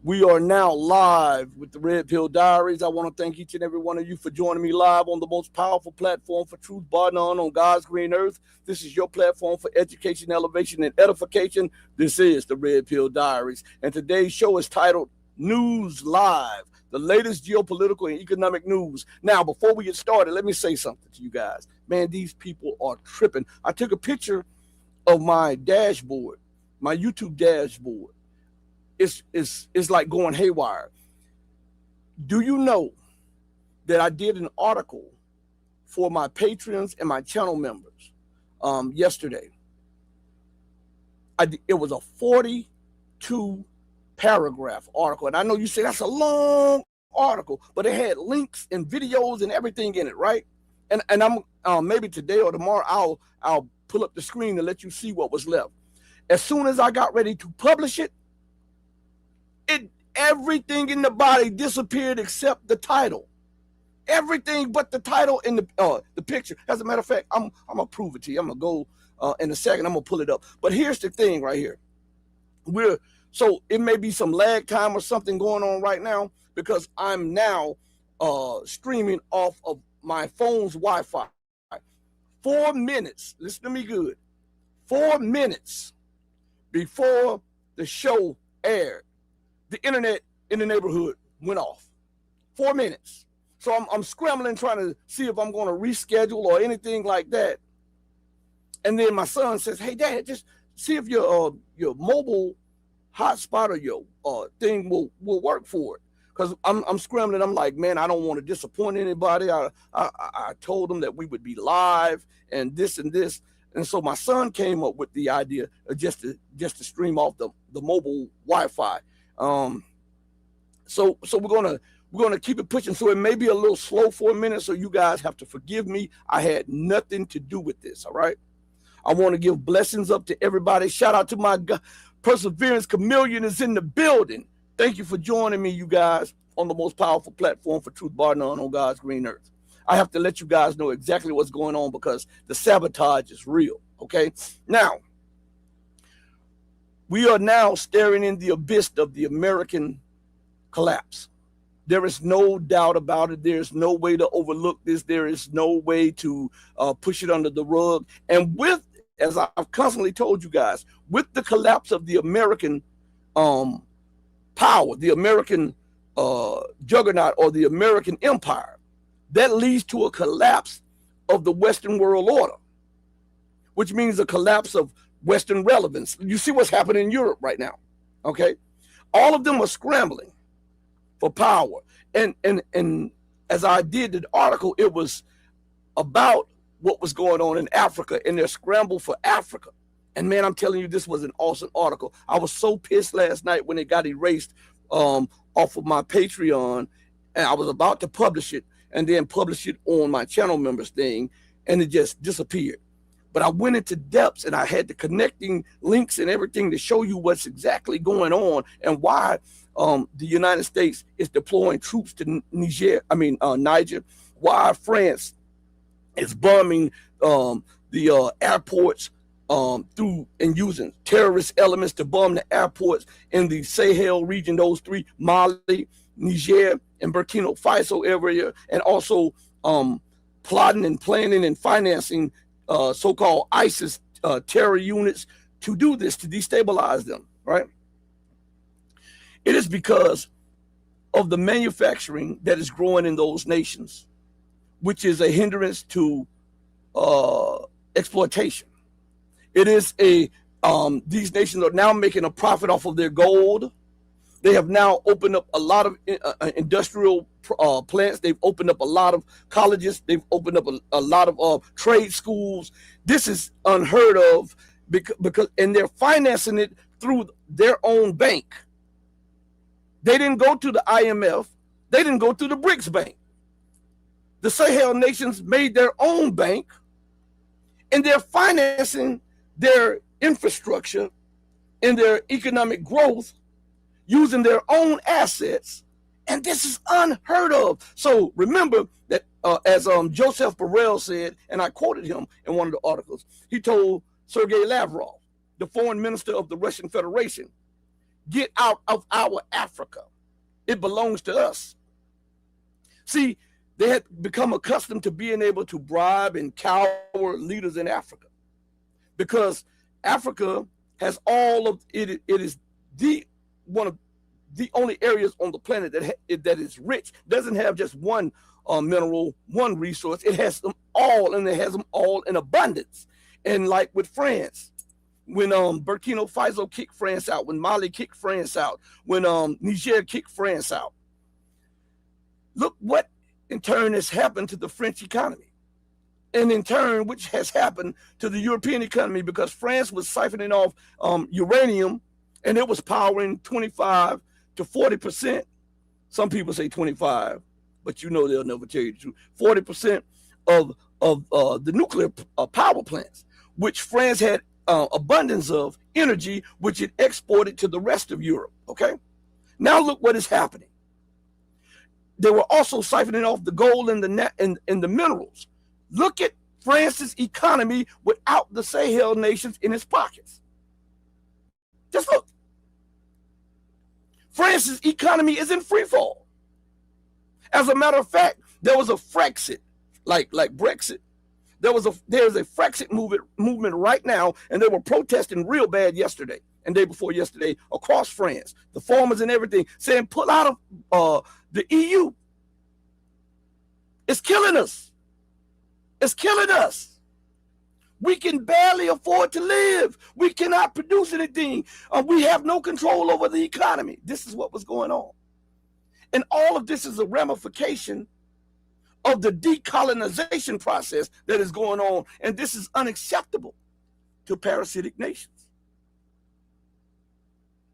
We are now live with the Red Pill Diaries. I want to thank each and every one of you for joining me live on the most powerful platform for truth, bar none, on God's green earth. This is your platform for education, elevation, and edification. This is the Red Pill Diaries. And today's show is titled News Live, the latest geopolitical and economic news. Now, before we get started, let me say something to you guys. Man, these people are tripping. I took a picture of my dashboard, my YouTube dashboard. It's like going haywire. Do you know that I did an article for my patrons and my channel members yesterday? It was a 42 paragraph article, and I know you say that's a long article, but it had links and videos and everything in it, right? And I'm maybe today or tomorrow I'll pull up the screen and let you see what was left. As soon as I got ready to publish it, everything in the body disappeared except the title. Everything but the title and the picture. As a matter of fact, I'm gonna prove it to you. I'm gonna go in a second. I'm gonna pull it up. But here's the thing right here. So it may be some lag time or something going on right now because I'm now streaming off of my phone's Wi-Fi. 4 minutes. Listen to me good. 4 minutes before the show aired, the internet in the neighborhood went off. 4 minutes. So I'm scrambling trying to see if I'm going to reschedule or anything like that. And then my son says, "Hey, Dad, just see if your mobile hotspot or your thing will work for it." Because I'm scrambling. I'm like, man, I don't want to disappoint anybody. I told them that we would be live and this and this. And so my son came up with the idea of just to stream off the mobile Wi-Fi. So we're gonna keep it pushing. So it may be a little slow for a minute. So you guys have to forgive me. I had nothing to do with this. All right. I want to give blessings up to everybody. Shout out to my Perseverance Chameleon is in the building. Thank you for joining me, you guys, on the most powerful platform for truth, bar none, on God's green earth. I have to let you guys know exactly what's going on because the sabotage is real. Okay. Now, we are now staring in the abyss of the American collapse. There is no doubt about it. There's no way to overlook this. There is no way to push it under the rug. And as I've constantly told you guys, with the collapse of the American power, the American juggernaut or the American empire, that leads to a collapse of the Western world order, which means a collapse of Western relevance. You see what's happening in Europe right now, okay? All of them are scrambling for power. And as I did the article, it was about what was going on in Africa and their scramble for Africa. And man, I'm telling you, this was an awesome article. I was so pissed last night when it got erased off of my Patreon, and I was about to publish it and then publish it on my channel members thing, and it just disappeared. But I went into depths and I had the connecting links and everything to show you what's exactly going on and why the United States is deploying troops to Niger, why France is bombing the airports through and using terrorist elements to bomb the airports in the Sahel region, those three, Mali, Niger, and Burkina Faso area, and also plotting and planning and financing so-called ISIS terror units to do this, to destabilize them, right? It is because of the manufacturing that is growing in those nations, which is a hindrance to exploitation. It is these nations are now making a profit off of their gold. They have now opened up a lot of industrial plants. They've opened up a lot of colleges. They've opened up a lot of trade schools. This is unheard of because and they're financing it through their own bank. They didn't go to the IMF. They didn't go to the BRICS bank. The Sahel nations made their own bank, and they're financing their infrastructure and their economic growth using their own assets, and this is unheard of. So remember that as Joseph Borrell said, and I quoted him in one of the articles, he told Sergei Lavrov, the foreign minister of the Russian Federation, get out of our Africa. It belongs to us. See, they had become accustomed to being able to bribe and cower leaders in Africa, because Africa has all of it. It is the one of the only areas on the planet that is rich. Doesn't have just one mineral, one resource. It has them all, and it has them all in abundance. And like with France, when Burkina Faso kicked France out, when Mali kicked France out, when Niger kicked France out, look what in turn has happened to the French economy, and in turn which has happened to the European economy, because France was siphoning off uranium, and it was powering 25 to 40%. Some people say 25, but you know they'll never tell you the truth. 40% of the nuclear power plants, which France had abundance of energy, which it exported to the rest of Europe. Okay, now look what is happening. They were also siphoning off the gold and the minerals. Look at France's economy without the Sahel nations in its pockets. Just look. France's economy is in free fall. As a matter of fact, there was a Frexit, like Brexit. There's a Frexit movement right now, and they were protesting real bad yesterday and day before yesterday across France. The farmers and everything saying, pull out of the EU. It's killing us. It's killing us. We can barely afford to live. We cannot produce anything. We have no control over the economy. This is what was going on. And all of this is a ramification of the decolonization process that is going on. And this is unacceptable to parasitic nations.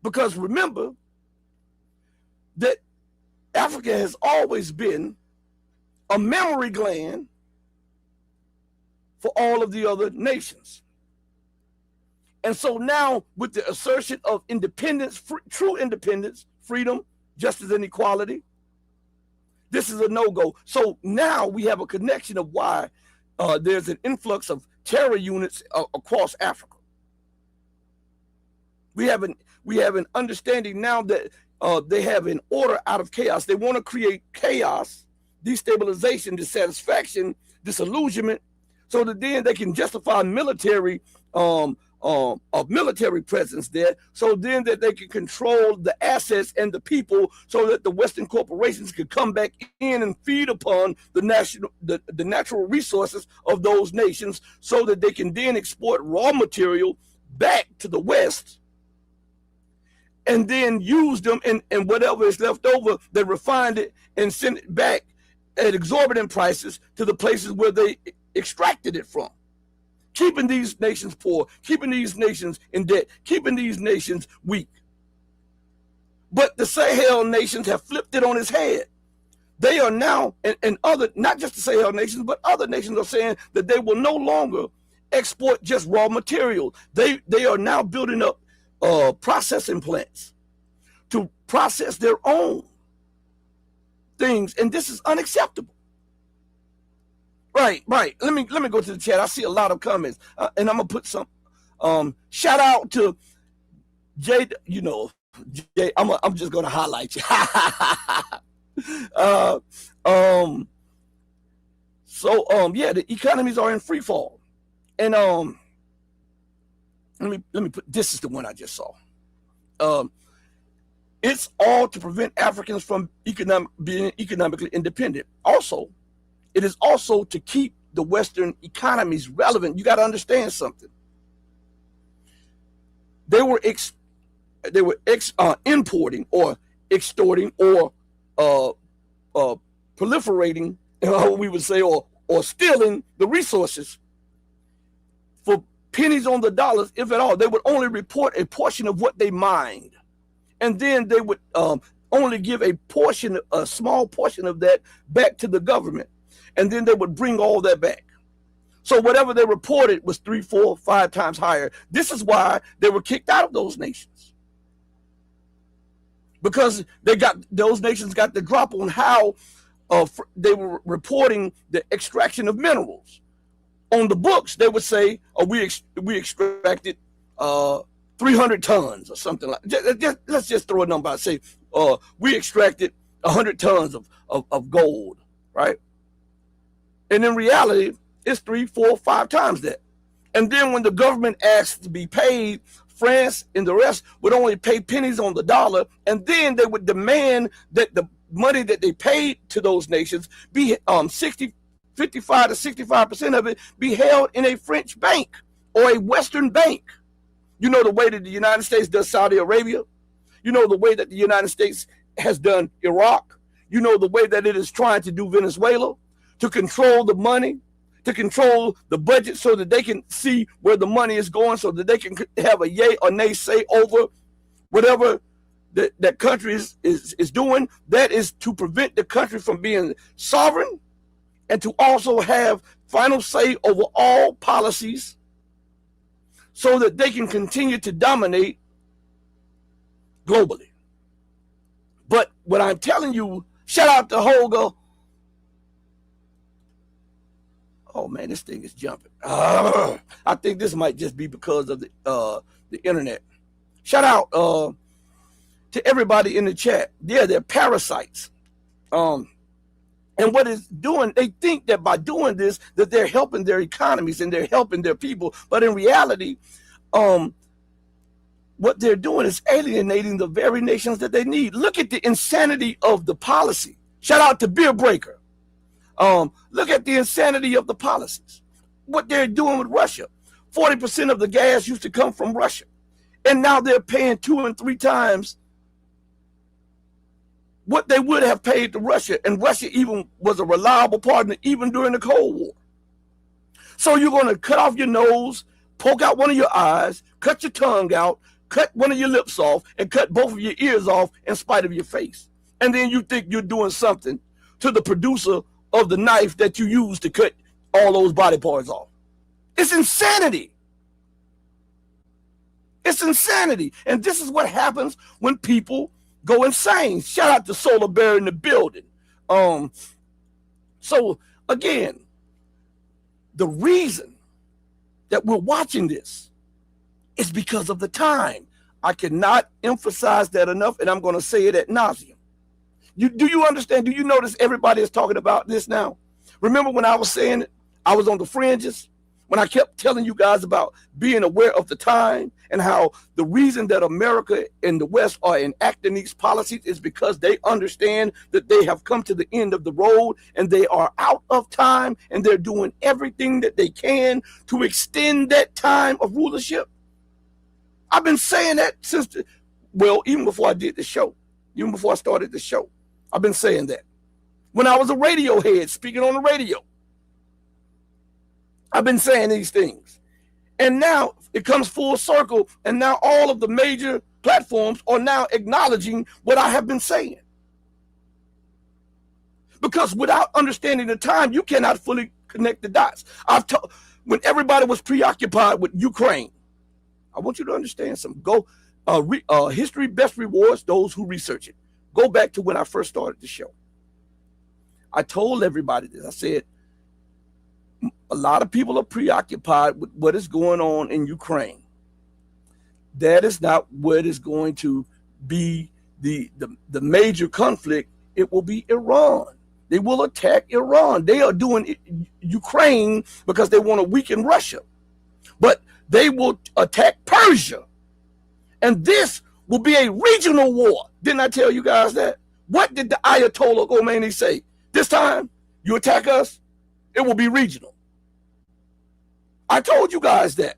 Because remember that Africa has always been a memory gland for all of the other nations. And so now, with the assertion of independence, true independence, freedom, justice, and equality, this is a no-go. So now we have a connection of why there's an influx of terror units across Africa. We have an understanding now that they have an order out of chaos. They want to create chaos, destabilization, dissatisfaction, disillusionment, so that then they can justify military military presence there, so then that they can control the assets and the people, so that the Western corporations could come back in and feed upon the natural resources of those nations, so that they can then export raw material back to the West, and then use them, and whatever is left over, they refine it and send it back at exorbitant prices to the places where they extracted it from, keeping these nations poor, keeping these nations in debt, keeping these nations weak. But the Sahel nations have flipped it on its head. They are now, and other, not just the Sahel nations, but other nations are saying that they will no longer export just raw material. They are now building up processing plants to process their own things, and this is unacceptable. Right. Let me go to the chat. I see a lot of comments, and I'm gonna put some. Shout out to Jay. You know, Jay. I'm just gonna highlight you. Yeah, the economies are in free fall, and let me put, this is the one I just saw. It's all to prevent Africans from being economically independent. Also, it is also to keep the Western economies relevant. You got to understand something. They were importing or extorting or proliferating, we would say, or stealing the resources for pennies on the dollars, if at all. They would only report a portion of what they mined, and then they would only give a small portion of that back to the government, and then they would bring all that back. So whatever they reported was 3, 4, 5 times higher. This is why they were kicked out of those nations, because those nations got the drop on how they were reporting the extraction of minerals. On the books, they would say, we extracted 300 tons or something like that. Let's just throw a number out. Say we extracted 100 tons of gold, right? And in reality, it's 3, 4, 5 times that. And then when the government asks to be paid, France and the rest would only pay pennies on the dollar, and then they would demand that the money that they paid to those nations be 55 to 65% of it be held in a French bank or a Western bank. You know the way that the United States does Saudi Arabia. You know the way that the United States has done Iraq. You know the way that it is trying to do Venezuela, to control the money, to control the budget so that they can see where the money is going, so that they can have a yay or nay say over whatever that country is doing. That is to prevent the country from being sovereign and to also have final say over all policies so that they can continue to dominate globally. But what I'm telling you, shout out to Holger. Oh man, this thing is jumping. I think this might just be because of the internet. Shout out to everybody in the chat. Yeah, they're parasites. And what it's doing, they think that by doing this, that they're helping their economies and they're helping their people. But in reality, what they're doing is alienating the very nations that they need. Look at the insanity of the policy. Shout out to Beer Breaker. Look at the insanity of the policies. What they're doing with Russia. 40% of the gas used to come from Russia. And now they're paying 2 and 3 times what they would have paid to Russia. And Russia even was a reliable partner even during the Cold War. So you're going to cut off your nose, poke out one of your eyes, cut your tongue out, cut one of your lips off, and cut both of your ears off in spite of your face. And then you think you're doing something to the producer of the knife that you use to cut all those body parts off. It's insanity. It's insanity. And this is what happens when people go insane. Shout out to Solar Bear in the building. So again, the reason that we're watching this is because of the time. I cannot emphasize that enough, and I'm going to say it ad nauseum. Do you understand? Do you notice everybody is talking about this now? Remember when I was saying it, I was on the fringes, when I kept telling you guys about being aware of the time and how the reason that America and the West are enacting these policies is because they understand that they have come to the end of the road and they are out of time and they're doing everything that they can to extend that time of rulership. I've been saying that since, even before I did the show, even before I started the show. I've been saying that. When I was a radio head speaking on the radio, I've been saying these things. And now it comes full circle, and now all of the major platforms are now acknowledging what I have been saying. Because without understanding the time, you cannot fully connect the dots. When everybody was preoccupied with Ukraine, I want you to understand something. History best rewards those who research it. Go back to when I first started the show. I told everybody this. I said, a lot of people are preoccupied with what is going on in Ukraine. That is not what is going to be the major conflict. It will be Iran. They will attack Iran. They are doing Ukraine because they want to weaken Russia. But they will attack Persia. And this will be a regional war. Didn't I tell you guys that? What did the Ayatollah Khomeini say? This time, you attack us, it will be regional. I told you guys that.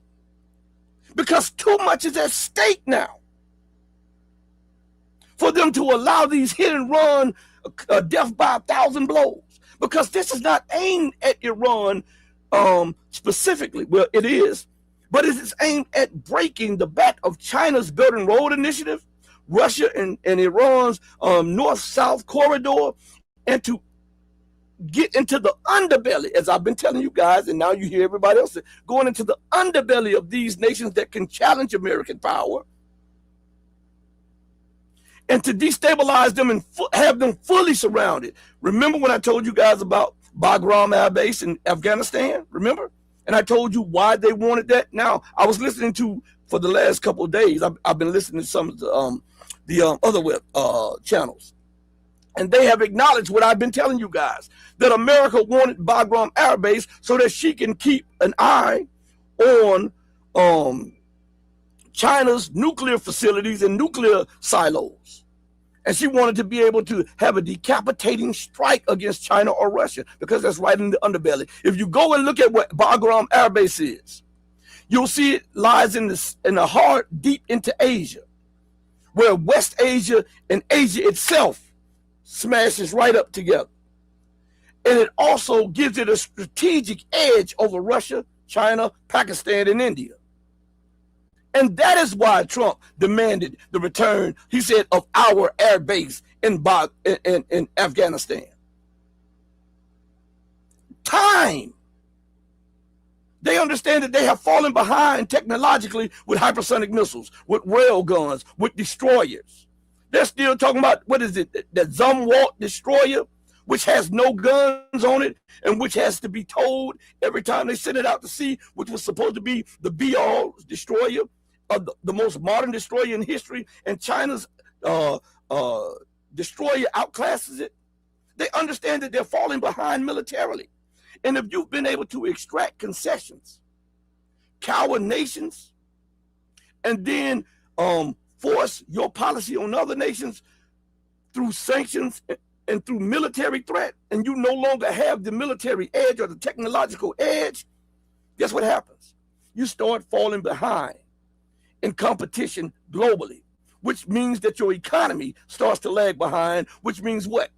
Because too much is at stake now. For them to allow these hit and run death by 1,000 blows. Because this is not aimed at Iran specifically. Well, it is. But it is aimed at breaking the back of China's Belt and Road Initiative, Russia and Iran's north-south corridor, and to get into the underbelly, as I've been telling you guys, and now you hear everybody else going into the underbelly of these nations that can challenge American power, and to destabilize them and have them fully surrounded. Remember when I told you guys about Bagram Air Base in Afghanistan? Remember? And I told you why they wanted that. Now, I was listening to for the last couple of days. I've been listening to some of the other web channels, and they have acknowledged what I've been telling you guys, that America wanted Bagram Air Base so that she can keep an eye on China's nuclear facilities and nuclear silos. And she wanted to be able to have a decapitating strike against China or Russia, because that's right in the underbelly. If you go and look at what Bagram Air Base is, you'll see it lies in the heart deep into Asia, where West Asia and Asia itself smashes right up together. And it also gives it a strategic edge over Russia, China, Pakistan, and India. And that is why Trump demanded the return, he said, of our air base in Afghanistan. Time. They understand that they have fallen behind technologically with hypersonic missiles, with rail guns, with destroyers. They're still talking about, what is it, that Zumwalt destroyer, which has no guns on it and which has to be towed every time they send it out to sea, which was supposed to be the be-all destroyer, the most modern destroyer in history, and China's destroyer outclasses it. They understand that they're falling behind militarily. And if you've been able to extract concessions, cower nations, and then force your policy on other nations through sanctions and through military threat, and you no longer have the military edge or the technological edge, guess what happens? You start falling behind in competition globally, which means that your economy starts to lag behind, which means what?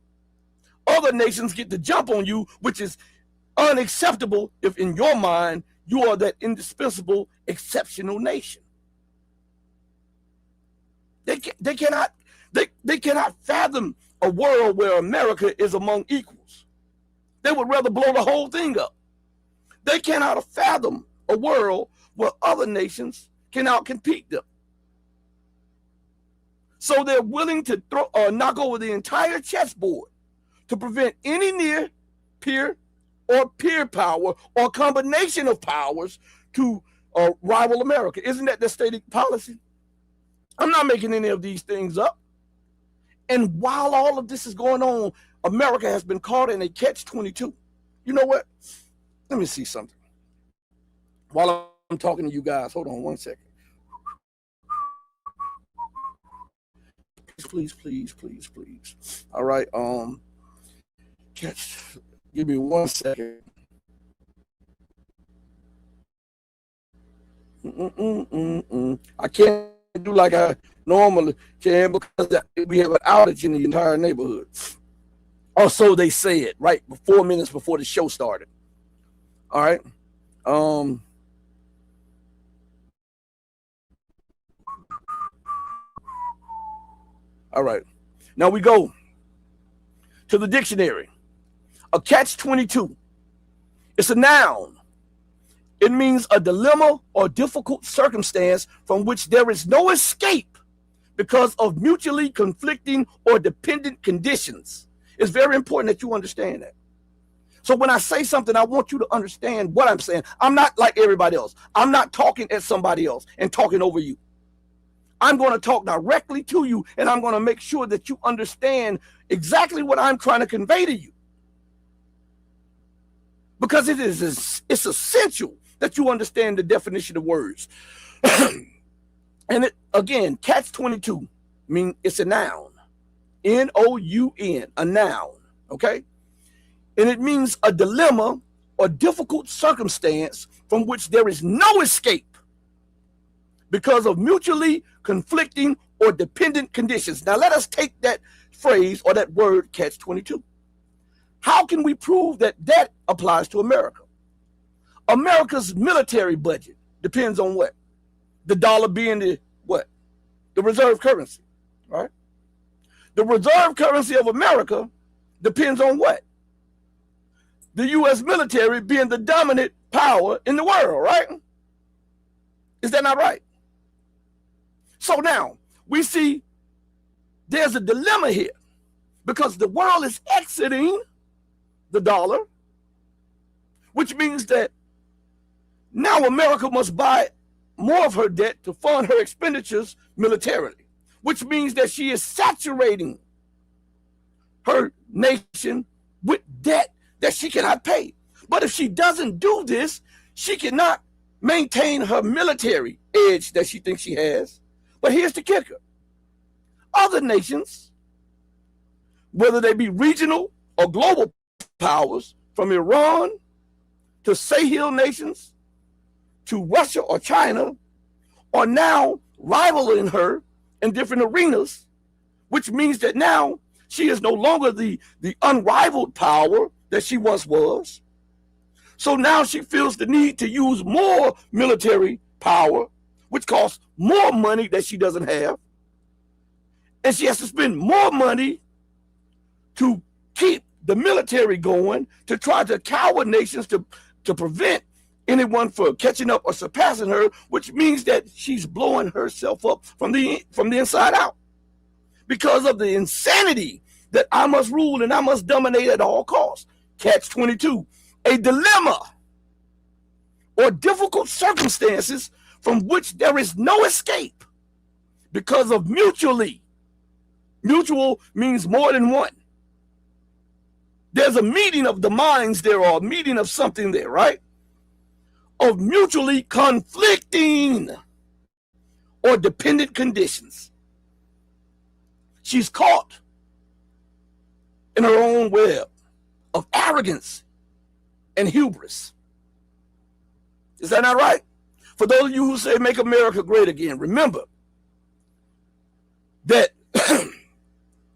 Other nations get to jump on you, which is unacceptable if in your mind you are that indispensable, exceptional nation. They cannot fathom a world where America is among equals. They would rather blow the whole thing up. They cannot fathom a world where other nations can outcompete them. So they're willing to knock over the entire chessboard to prevent any near peer or peer power or combination of powers to rival America. Isn't that the stated policy? I'm not making any of these things up. And while all of this is going on, America has been caught in a catch-22. You know what? Let me see something. While I'm talking to you guys, hold on one second. Please. All right. Give me 1 second. I can't do like I normally can because we have an outage in the entire neighborhood. Or so they said, right? 4 minutes before the show started. All right. All right. Now we go to the dictionary. A catch-22. It's a noun. It means a dilemma or difficult circumstance from which there is no escape because of mutually conflicting or dependent conditions. It's very important that you understand that. So when I say something, I want you to understand what I'm saying. I'm not like everybody else. I'm not talking at somebody else and talking over you. I'm going to talk directly to you, and I'm going to make sure that you understand exactly what I'm trying to convey to you. Because it's essential that you understand the definition of words. And it, again, catch-22 means it's a noun. N-O-U-N, a noun, okay? And it means a dilemma or difficult circumstance from which there is no escape because of mutually conflicting or dependent conditions. Now let us take that phrase or that word catch-22. How can we prove that that applies to America? America's military budget depends on what? The dollar being the what? The reserve currency, right? The reserve currency of America depends on what? The U.S. military being the dominant power in the world, right? Is that not right? So now we see there's a dilemma here because the world is exiting the dollar, which means that now America must buy more of her debt to fund her expenditures militarily, which means that she is saturating her nation with debt that she cannot pay. But if she doesn't do this, she cannot maintain her military edge that she thinks she has. But here's the kicker. Other nations, whether they be regional or global powers, from Iran to Sahel nations to Russia or China, are now rivaling her in different arenas, which means that now she is no longer the unrivaled power that she once was. So now she feels the need to use more military power, which costs more money that she doesn't have. And she has to spend more money to keep the military going, to try to cower nations, to prevent anyone from catching up or surpassing her, which means that she's blowing herself up from the inside out because of the insanity that I must rule and I must dominate at all costs. Catch 22, a dilemma or difficult circumstances from which there is no escape because of mutually. Mutual means more than one. There's a meeting of the minds there, or a meeting of something there, right? Of mutually conflicting or dependent conditions. She's caught in her own web of arrogance and hubris. Is that not right? For those of you who say make America great again, remember that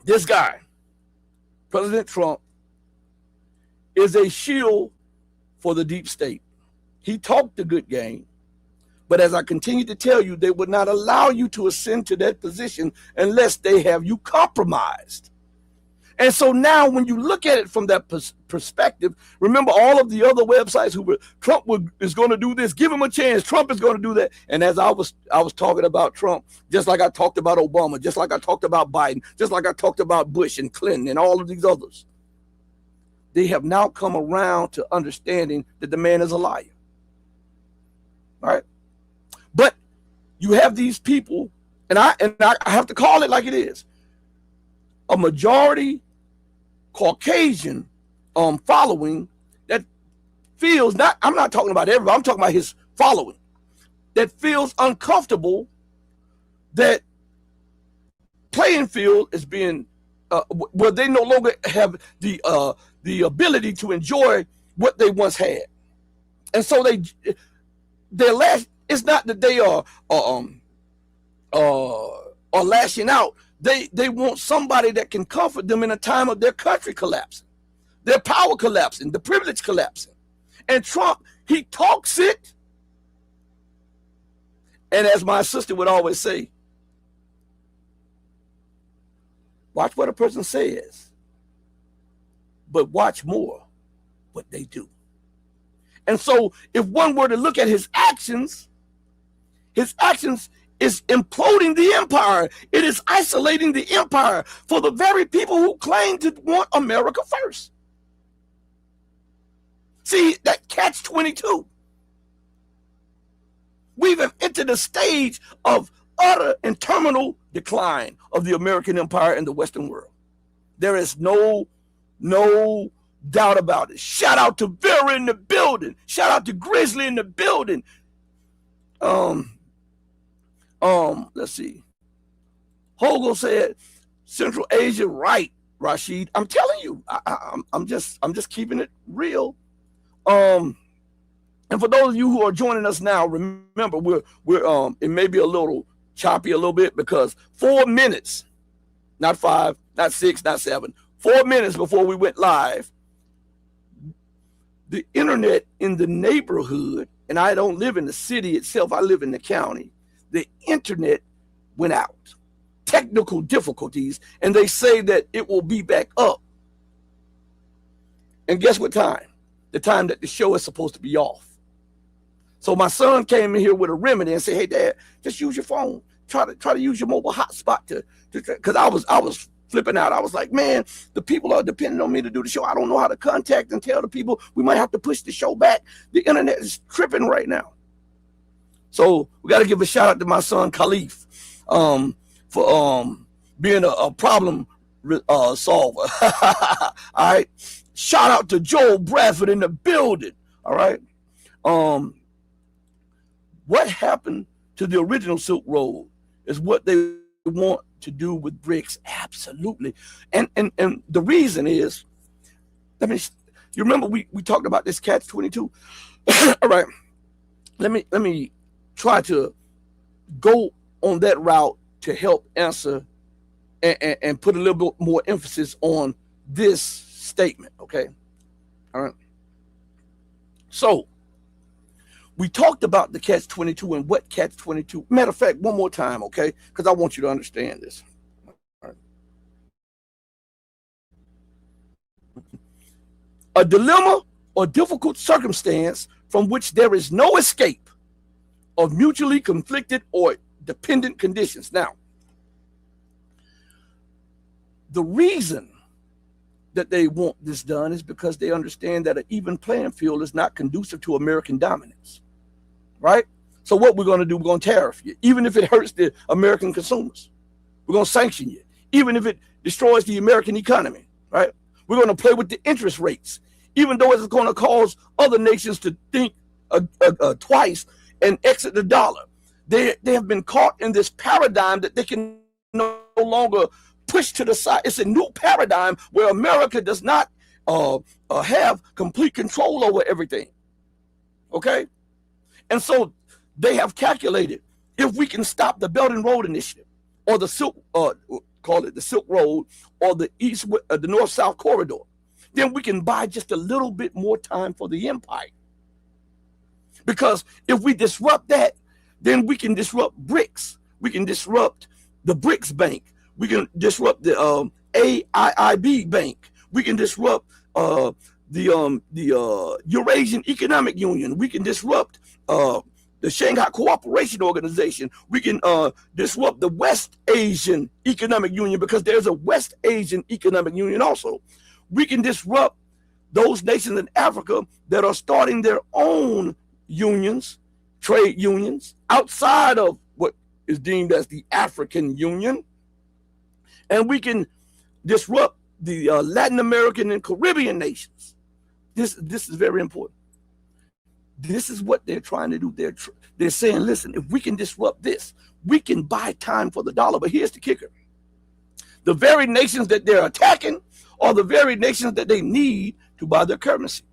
this guy, President Trump, is a shield for the deep state. He talked the good game, but as I continue to tell you, they would not allow you to ascend to that position unless they have you compromised. And so now when you look at it from that perspective, remember all of the other websites who were, Trump is going to do this, give him a chance, Trump is going to do that. And as I was talking about Trump, just like I talked about Obama, just like I talked about Biden, just like I talked about Bush and Clinton and all of these others, they have now come around to understanding that the man is a liar. All right? But you have these people, and I have to call it like it is, a majority Caucasian following that feels I'm not talking about everybody, I'm talking about his following, that feels uncomfortable that playing field is being where they no longer have the ability to enjoy what they once had. And so they're it's not that they are lashing out. They want somebody that can comfort them in a time of their country collapsing, their power collapsing, the privilege collapsing. And Trump, he talks it. And as my sister would always say, watch what a person says, but watch more what they do. And so if one were to look at his actions is imploding the empire. It is isolating the empire for the very people who claim to want America first. See, that catch-22. We've entered a stage of utter and terminal decline of the American empire in the Western world. There is no doubt about it. Shout out to Vera in the building. Shout out to Grizzly in the building. Let's see. Hogle said, Central Asia, right, Rashid. I'm telling you, I'm just keeping it real. And for those of you who are joining us now, remember we're it may be a little choppy a little bit because 4 minutes, not 5, not 6, not 7, 4 minutes before we went live, the internet in the neighborhood, and I don't live in the city itself, I live in the county. The internet went out, technical difficulties, and they say that it will be back up. And guess what time? The time that the show is supposed to be off. So my son came in here with a remedy and said, "Hey, Dad, just use your phone. Try to use your mobile hotspot because I was flipping out. I was like, man, the people are depending on me to do the show. I don't know how to contact and tell the people. We might have to push the show back. The internet is tripping right now." So we got to give a shout out to my son Khalif for being a problem solver. All right. Shout out to Joel Bradford in the building. All right. What happened to the original Silk Road is what they want to do with BRICS. Absolutely. And the reason is, you remember we talked about this catch-22? All right. Let me try to go on that route to help answer and put a little bit more emphasis on this statement, okay? All right. So we talked about the catch-22 and what catch-22. Matter of fact, one more time, okay? Because I want you to understand this. All right. A dilemma or difficult circumstance from which there is no escape of mutually conflicted or dependent conditions. Now, the reason that they want this done is because they understand that an even playing field is not conducive to American dominance, right? So what we're going to do, we're going to tariff you, even if it hurts the American consumers. We're going to sanction you, even if it destroys the American economy, right? We're going to play with the interest rates, even though it's going to cause other nations to think twice and exit the dollar. They have been caught in this paradigm that they can no longer push to the side. It's a new paradigm where America does not have complete control over everything. Okay? And so they have calculated, if we can stop the Belt and Road Initiative or the Silk, call it the Silk Road, or the the North-South Corridor, then we can buy just a little bit more time for the empire. Because if we disrupt that, then we can disrupt BRICS. We can disrupt the BRICS Bank. We can disrupt the AIIB Bank. We can disrupt the Eurasian Economic Union. We can disrupt the Shanghai Cooperation Organization. We can disrupt the West Asian Economic Union, because there's a West Asian Economic Union also. We can disrupt those nations in Africa that are starting their own unions, trade unions, outside of what is deemed as the African Union. And we can disrupt the Latin American and Caribbean nations. This is very important. This is what they're trying to do. They're saying, listen, if we can disrupt this, we can buy time for the dollar. But here's the kicker. The very nations that they're attacking are the very nations that they need to buy their currency.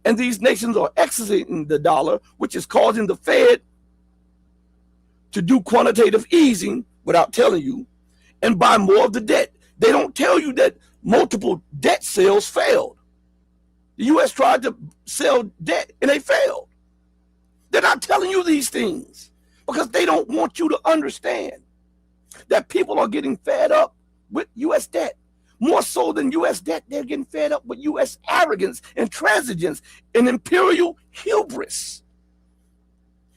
And these nations are exiting the dollar, which is causing the Fed to do quantitative easing without telling you and buy more of the debt. They don't tell you that multiple debt sales failed. The U.S. tried to sell debt and they failed. They're not telling you these things because they don't want you to understand that people are getting fed up with U.S. debt. More so than U.S. debt, they're getting fed up with U.S. arrogance and transigence and imperial hubris.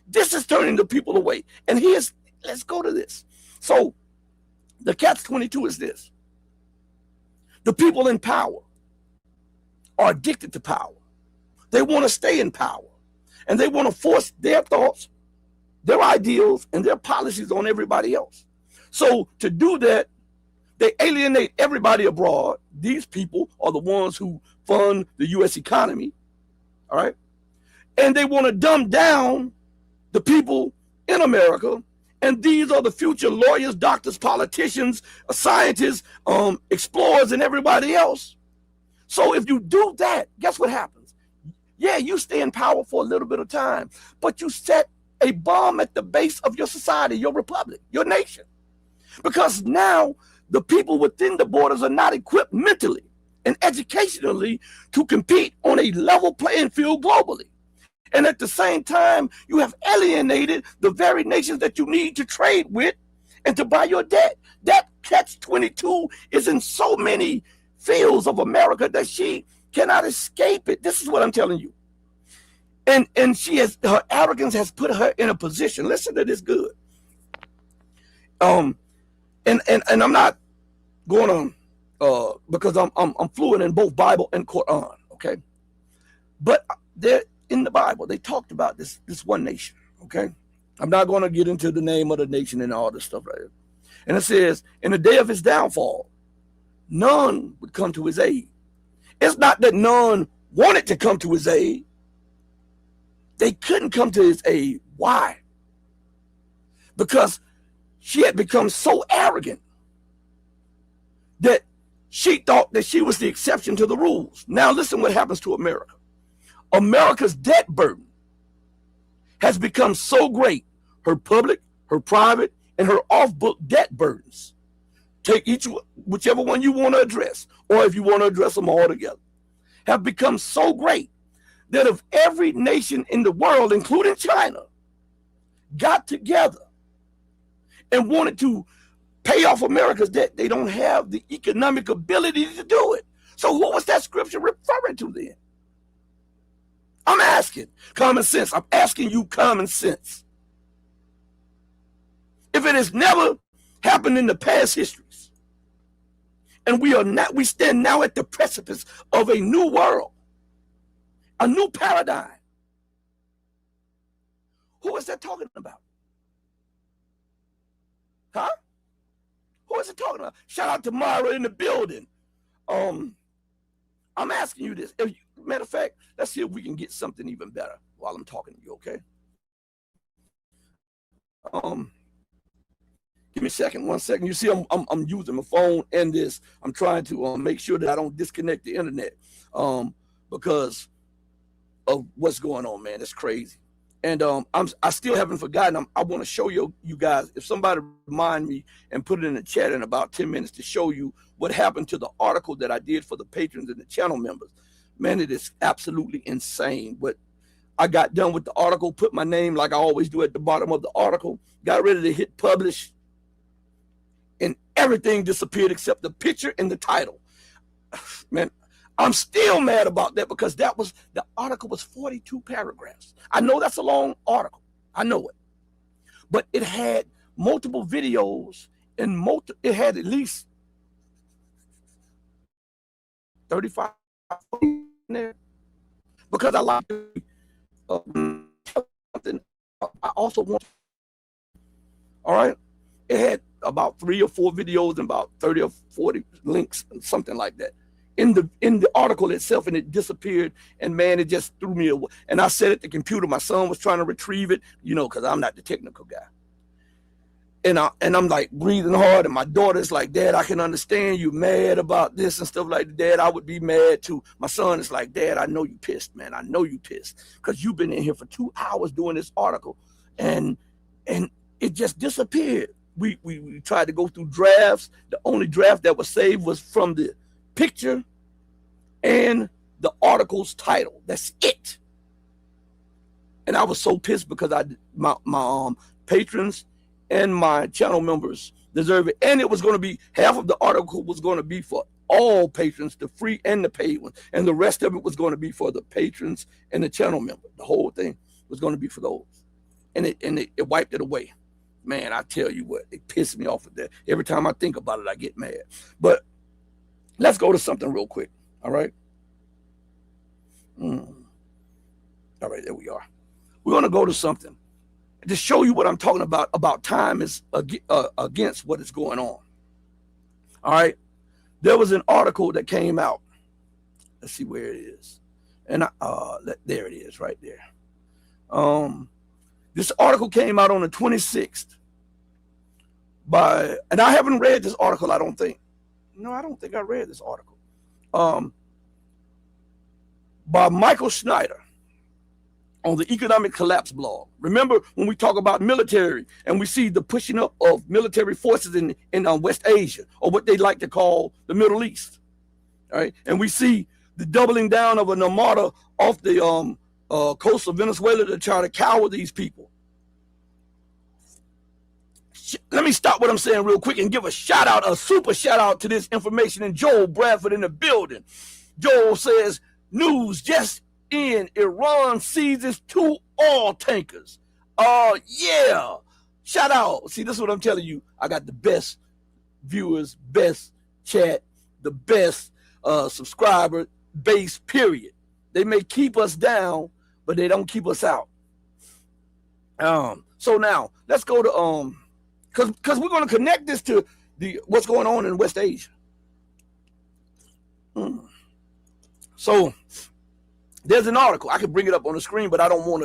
This is turning the people away. And let's go to this. So the catch-22 is this. The people in power are addicted to power. They want to stay in power. And they want to force their thoughts, their ideals, and their policies on everybody else. So to do that, they alienate everybody abroad. These people are the ones who fund the U.S. economy, all right? And they want to dumb down the people in America. And these are the future lawyers, doctors, politicians, scientists, explorers, and everybody else. So if you do that, guess what happens? Yeah, you stay in power for a little bit of time, but you set a bomb at the base of your society, your republic, your nation. Because now the people within the borders are not equipped mentally and educationally to compete on a level playing field globally. And at the same time, you have alienated the very nations that you need to trade with and to buy your debt. That catch-22 is in so many fields of America that she cannot escape it. This is what I'm telling you. And her arrogance has put her in a position. Listen to this good. And I'm not going to because I'm fluent in both Bible and Quran, okay? But they're in the Bible, they talked about this one nation, okay? I'm not going to get into the name of the nation and all this stuff right here. And it says, in the day of his downfall, none would come to his aid. It's not that none wanted to come to his aid. They couldn't come to his aid. Why? Because she had become so arrogant that she thought that she was the exception to the rules. Now listen what happens to America. America's debt burden has become so great, her public, her private, and her off-book debt burdens. Take whichever one you want to address, or if you want to address them all together, have become so great that if every nation in the world, including China, got together and wanted to pay off America's debt, they don't have the economic ability to do it. So what was that scripture referring to then? I'm asking common sense. I'm asking you common sense. If it has never happened in the past histories, and we stand now at the precipice of a new world, a new paradigm, who is that talking about? Huh? Who is it talking about? Shout out to Myra in the building. I'm asking you this. Matter of fact, let's see if we can get something even better while I'm talking to you, okay? Give me a second, 1 second. You see, I'm using my phone and this. I'm trying to make sure that I don't disconnect the internet because of what's going on, man. It's crazy. And I still haven't forgotten. I want to show you guys, if somebody remind me and put it in the chat in about 10 minutes to show you what happened to the article that I did for the patrons and the channel members. Man, it is absolutely insane. But I got done with the article, put my name like I always do at the bottom of the article, got ready to hit publish, and everything disappeared except the picture and the title. Man, I'm still mad about that because the article was 42 paragraphs. I know that's a long article. I know it. But it had multiple videos and it had at least 35 in there. Because I like something I also want. All right. It had about 3 or 4 videos and about 30 or 40 links, something like that, in the article itself, and it disappeared. And man, it just threw me away. And I said at the computer, my son was trying to retrieve it, because I'm not the technical guy. And I'm like breathing hard, and my daughter's like, Dad, I can understand you mad about this and stuff like that. Dad, I would be mad too. My son is like, Dad, I know you pissed, man. I know you pissed because you've been in here for 2 hours doing this article, and it just disappeared. We tried to go through drafts. The only draft that was saved was from the picture and the article's title. That's it. And I was so pissed because my patrons and my channel members deserve it. And it was going to be, half of the article was going to be for all patrons, the free and the paid ones. And the rest of it was going to be for the patrons and the channel member. The whole thing was going to be for those. And it wiped it away. Man, I tell you what, it pissed me off with that. Every time I think about it, I get mad. But let's go to something real quick. All right. All right, there we are. We're going to go to something to show you what I'm talking about time is against what is going on. All right. There was an article that came out. Let's see where it is. And there it is right there. This article came out on the 26th and I haven't read this article, I don't think. No, I don't think I read this article. By Michael Schneider on the Economic Collapse blog. Remember when we talk about military and we see the pushing up of military forces in West Asia, or what they like to call the Middle East, all right? And we see the doubling down of an armada off the coast of Venezuela to try to cower these people. Let me stop what I'm saying real quick and give a shout out, a super shout out to this information, and Joel Bradford in the building. Joel says, news just in, Iran seizes 2 oil tankers. Yeah, shout out. See, this is what I'm telling you. I got the best viewers, best chat, the best subscriber base, period. They may keep us down, but they don't keep us out. So now let's go to because we're going to connect this to what's going on in West Asia. So there's an article. I could bring it up on the screen, but I don't want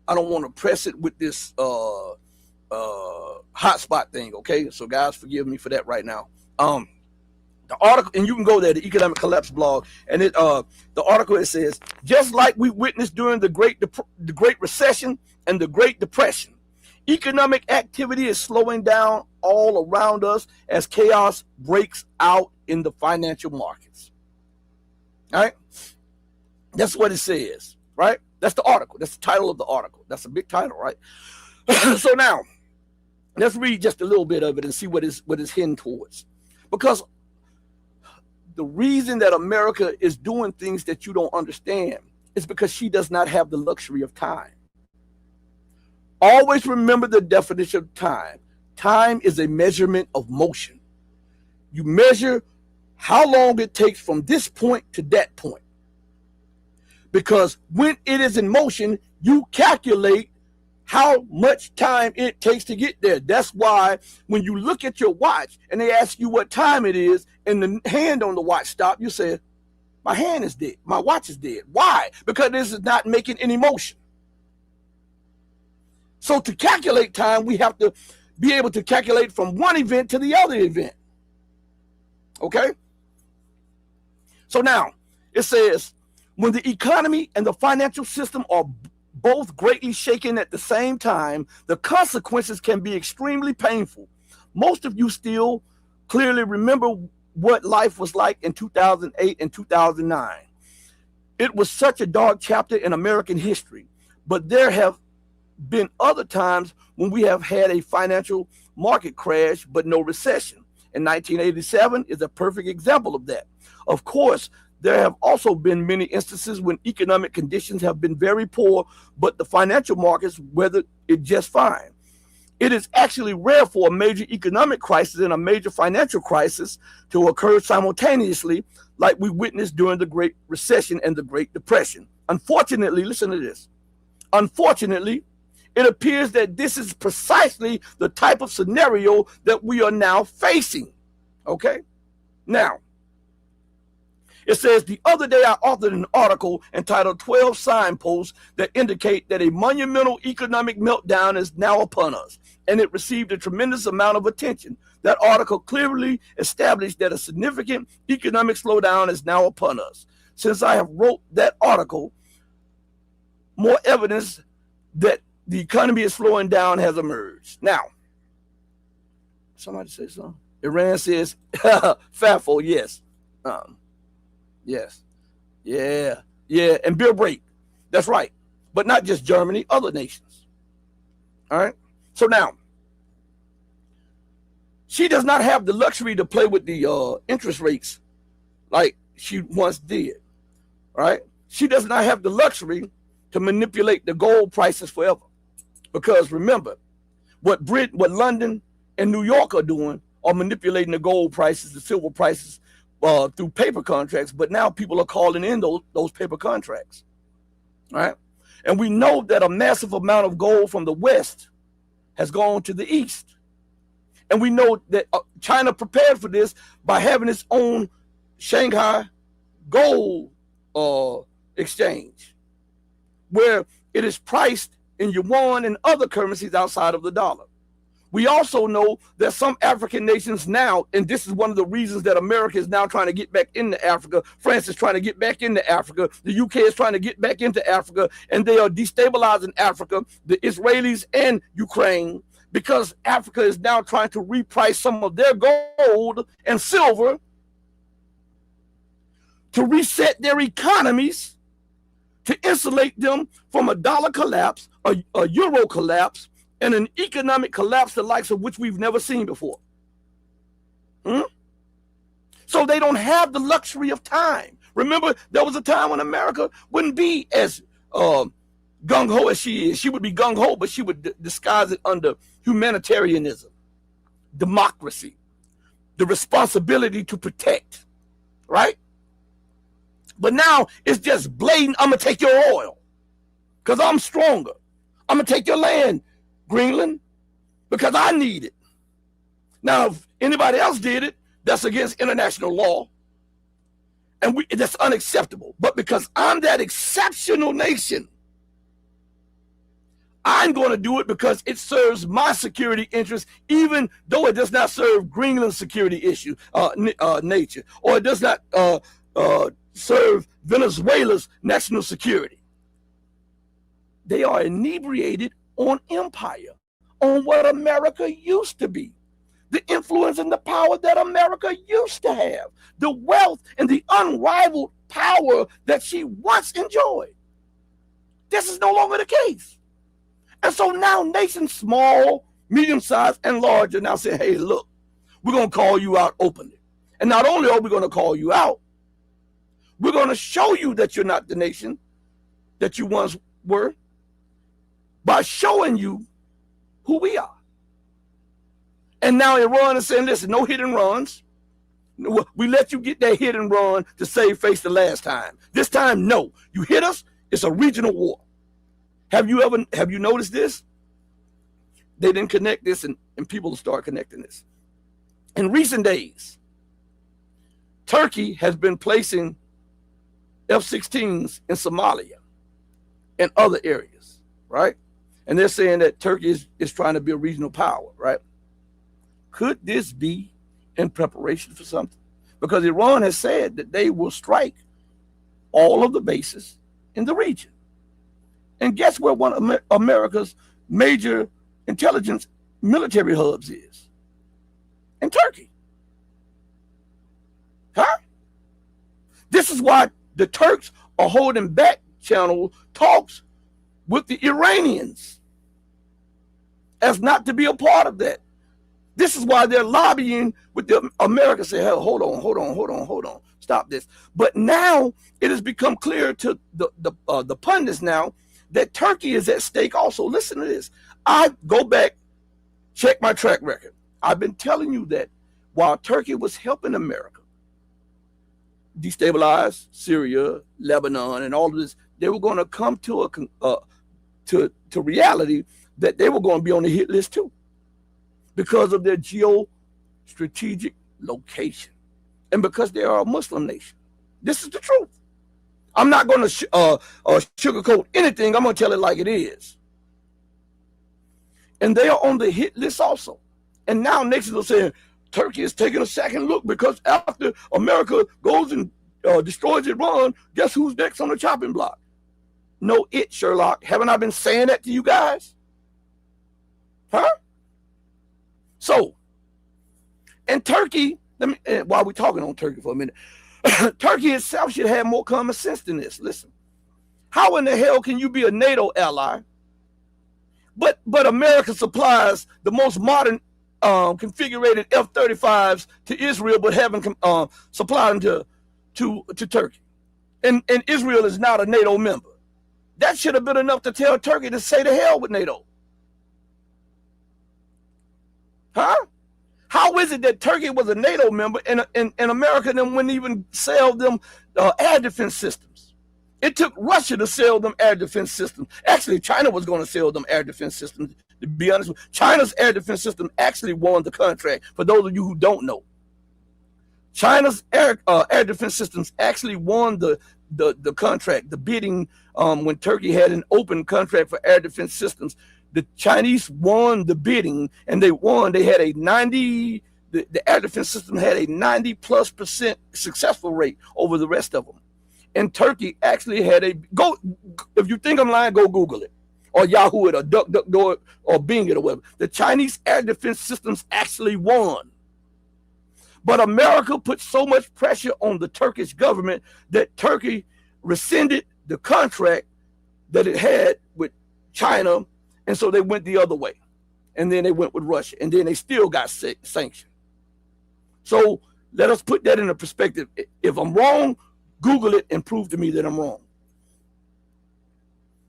to press it with this hotspot thing. Okay, so guys, forgive me for that right now. The article, and you can go there, the Economic Collapse blog, and the article, it says, just like we witnessed during the Great Recession and the Great Depression, economic activity is slowing down all around us as chaos breaks out in the financial markets. All right, that's what it says, right? That's the article. That's the title of the article. That's a big title, right? So now, let's read just a little bit of it and see what it's heading towards. Because the reason that America is doing things that you don't understand is because she does not have the luxury of time. Always remember the definition of time. Time is a measurement of motion. You measure how long it takes from this point to that point. Because when it is in motion, you calculate how much time it takes to get there. That's why when you look at your watch and they ask you what time it is and the hand on the watch stop, you say, my hand is dead. My watch is dead. Why? Because this is not making any motion. So to calculate time, we have to be able to calculate from one event to the other event. Okay? So now it says, when the economy and the financial system are both greatly shaken at the same time, the consequences can be extremely painful. Most of you still clearly remember what life was like in 2008 and 2009. It was such a dark chapter in American history, but there have been other times when we have had a financial market crash, but no recession. And 1987 is a perfect example of that. Of course, there have also been many instances when economic conditions have been very poor, but the financial markets weathered it just fine. It is actually rare for a major economic crisis and a major financial crisis to occur simultaneously, like we witnessed during the Great Recession and the Great Depression. Unfortunately, listen to this. Unfortunately, it appears that this is precisely the type of scenario that we are now facing. Okay? Now, it says, the other day I authored an article entitled 12 Signposts that indicate that a monumental economic meltdown is now upon us, and it received a tremendous amount of attention. That article clearly established that a significant economic slowdown is now upon us. Since I have wrote that article, more evidence that the economy is slowing down has emerged. Now, somebody say something? Iran says, FAFO, yes. Yes. Yeah. And Bill Brake. That's right. But not just Germany, other nations. All right. So now, she does not have the luxury to play with the interest rates like she once did. All right. She does not have the luxury to manipulate the gold prices forever. Because remember, what London and New York are doing are manipulating the gold prices, the silver prices, through paper contracts, but now people are calling in those paper contracts, right? And we know that a massive amount of gold from the West has gone to the East. And we know that China prepared for this by having its own Shanghai gold exchange, where it is priced in yuan and other currencies outside of the dollar. We also know that some African nations now, and this is one of the reasons that America is now trying to get back into Africa. France is trying to get back into Africa. The UK is trying to get back into Africa, and they are destabilizing Africa, the Israelis and Ukraine, because Africa is now trying to reprice some of their gold and silver to reset their economies, to insulate them from a dollar collapse, a euro collapse, and an economic collapse the likes of which we've never seen before. So they don't have the luxury of time. Remember, there was a time when America wouldn't be as gung-ho as she is. She would be gung-ho, but she would disguise it under humanitarianism, democracy, the responsibility to protect, right? But now it's just blatant, I'm going to take your oil because I'm stronger. I'm going to take your land Greenland because I need it. Now, if anybody else did it, that's against international law. And that's unacceptable. But because I'm that exceptional nation, I'm going to do it because it serves my security interests, even though it does not serve Greenland's security nature, or it does not serve Venezuela's national security. They are inebriated on empire, on what America used to be, the influence and the power that America used to have, the wealth and the unrivaled power that she once enjoyed. This is no longer the case. And so now nations small, medium-sized, and larger now say, hey, look, we're going to call you out openly. And not only are we going to call you out, we're going to show you that you're not the nation that you once were by showing you who we are. And now Iran is saying, listen, no hit and runs. We let you get that hit and run to save face the last time. This time, no. You hit us, it's a regional war. Have you noticed this? They didn't connect this, and people will start connecting this. In recent days, Turkey has been placing F-16s in Somalia and other areas, right? And they're saying that Turkey is trying to be a regional power, right? Could this be in preparation for something? Because Iran has said that they will strike all of the bases in the region. And guess where one of America's major intelligence military hubs is? In Turkey. Huh? This is why the Turks are holding back channel talks with the Iranians as not to be a part of that. This is why they're lobbying with the America. Say, hey, hold on. Stop this. But now it has become clear to the pundits now that Turkey is at stake also. Listen to this. I go back, check my track record. I've been telling you that while Turkey was helping America destabilize Syria, Lebanon, and all of this, they were going to come to to reality that they were going to be on the hit list too, because of their geostrategic location and because they are a Muslim nation. This is the truth. I'm not going to sugarcoat anything. I'm going to tell it like it is. And they are on the hit list also. And now nations are saying Turkey is taking a second look because after America goes and destroys Iran, guess who's next on the chopping block? No, Sherlock. Haven't I been saying that to you guys? Huh? So, and Turkey, while we're talking on Turkey for a minute, Turkey itself should have more common sense than this. Listen, how in the hell can you be a NATO ally, but America supplies the most modern configured F-35s to Israel, but haven't supplied them to Turkey, and Israel is not a NATO member? That should have been enough to tell Turkey to say to hell with NATO. Huh? How is it that Turkey was a NATO member and America then wouldn't even sell them air defense systems? It took Russia to sell them air defense systems. Actually, China was going to sell them air defense systems. To be honest, China's air defense system actually won the contract. For those of you who don't know, China's air defense systems actually won the contract, the bidding, when Turkey had an open contract for air defense systems. The Chinese won the bidding, and they won. They had a 90, the air defense system had a 90+% successful rate over the rest of them. And Turkey actually had if you think I'm lying, go Google it, or Yahoo it, or DuckDuckGo it, or Bing it, or whatever. The Chinese air defense systems actually won. But America put so much pressure on the Turkish government that Turkey rescinded the contract that it had with China. And so they went the other way. And then they went with Russia. And then they still got sanctioned. So let us put that into perspective. If I'm wrong, Google it and prove to me that I'm wrong.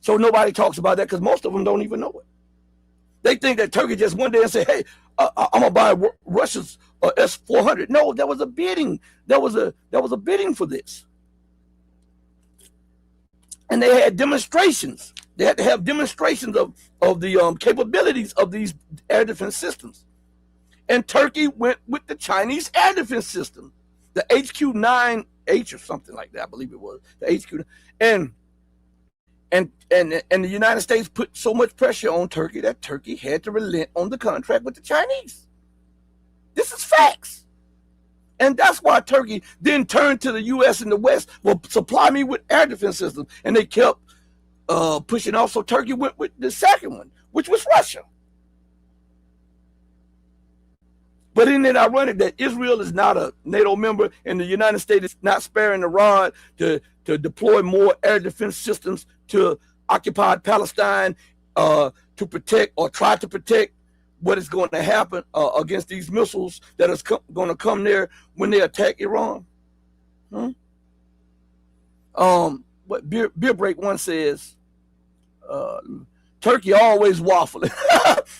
So nobody talks about that because most of them don't even know it. They think that Turkey just one day and say, hey, I'm going to buy Russia's S-400. No, there was a bidding. There was a bidding for this. And they had demonstrations. They had to have demonstrations of the capabilities of these air defense systems. And Turkey went with the Chinese air defense system, the HQ-9H or something like that, I believe it was, the HQ. And the United States put so much pressure on Turkey that Turkey had to relent on the contract with the Chinese. This is facts. And that's why Turkey then turned to the U.S. and the West, well, supply me with air defense systems. And they kept pushing off, so Turkey went with the second one, which was Russia. But isn't it ironic that Israel is not a NATO member and the United States is not sparing the rod to deploy more air defense systems to occupied Palestine to protect or try to protect what is going to happen against these missiles that is going to come there when they attack Iran? What Beer Break One says, Turkey always waffling.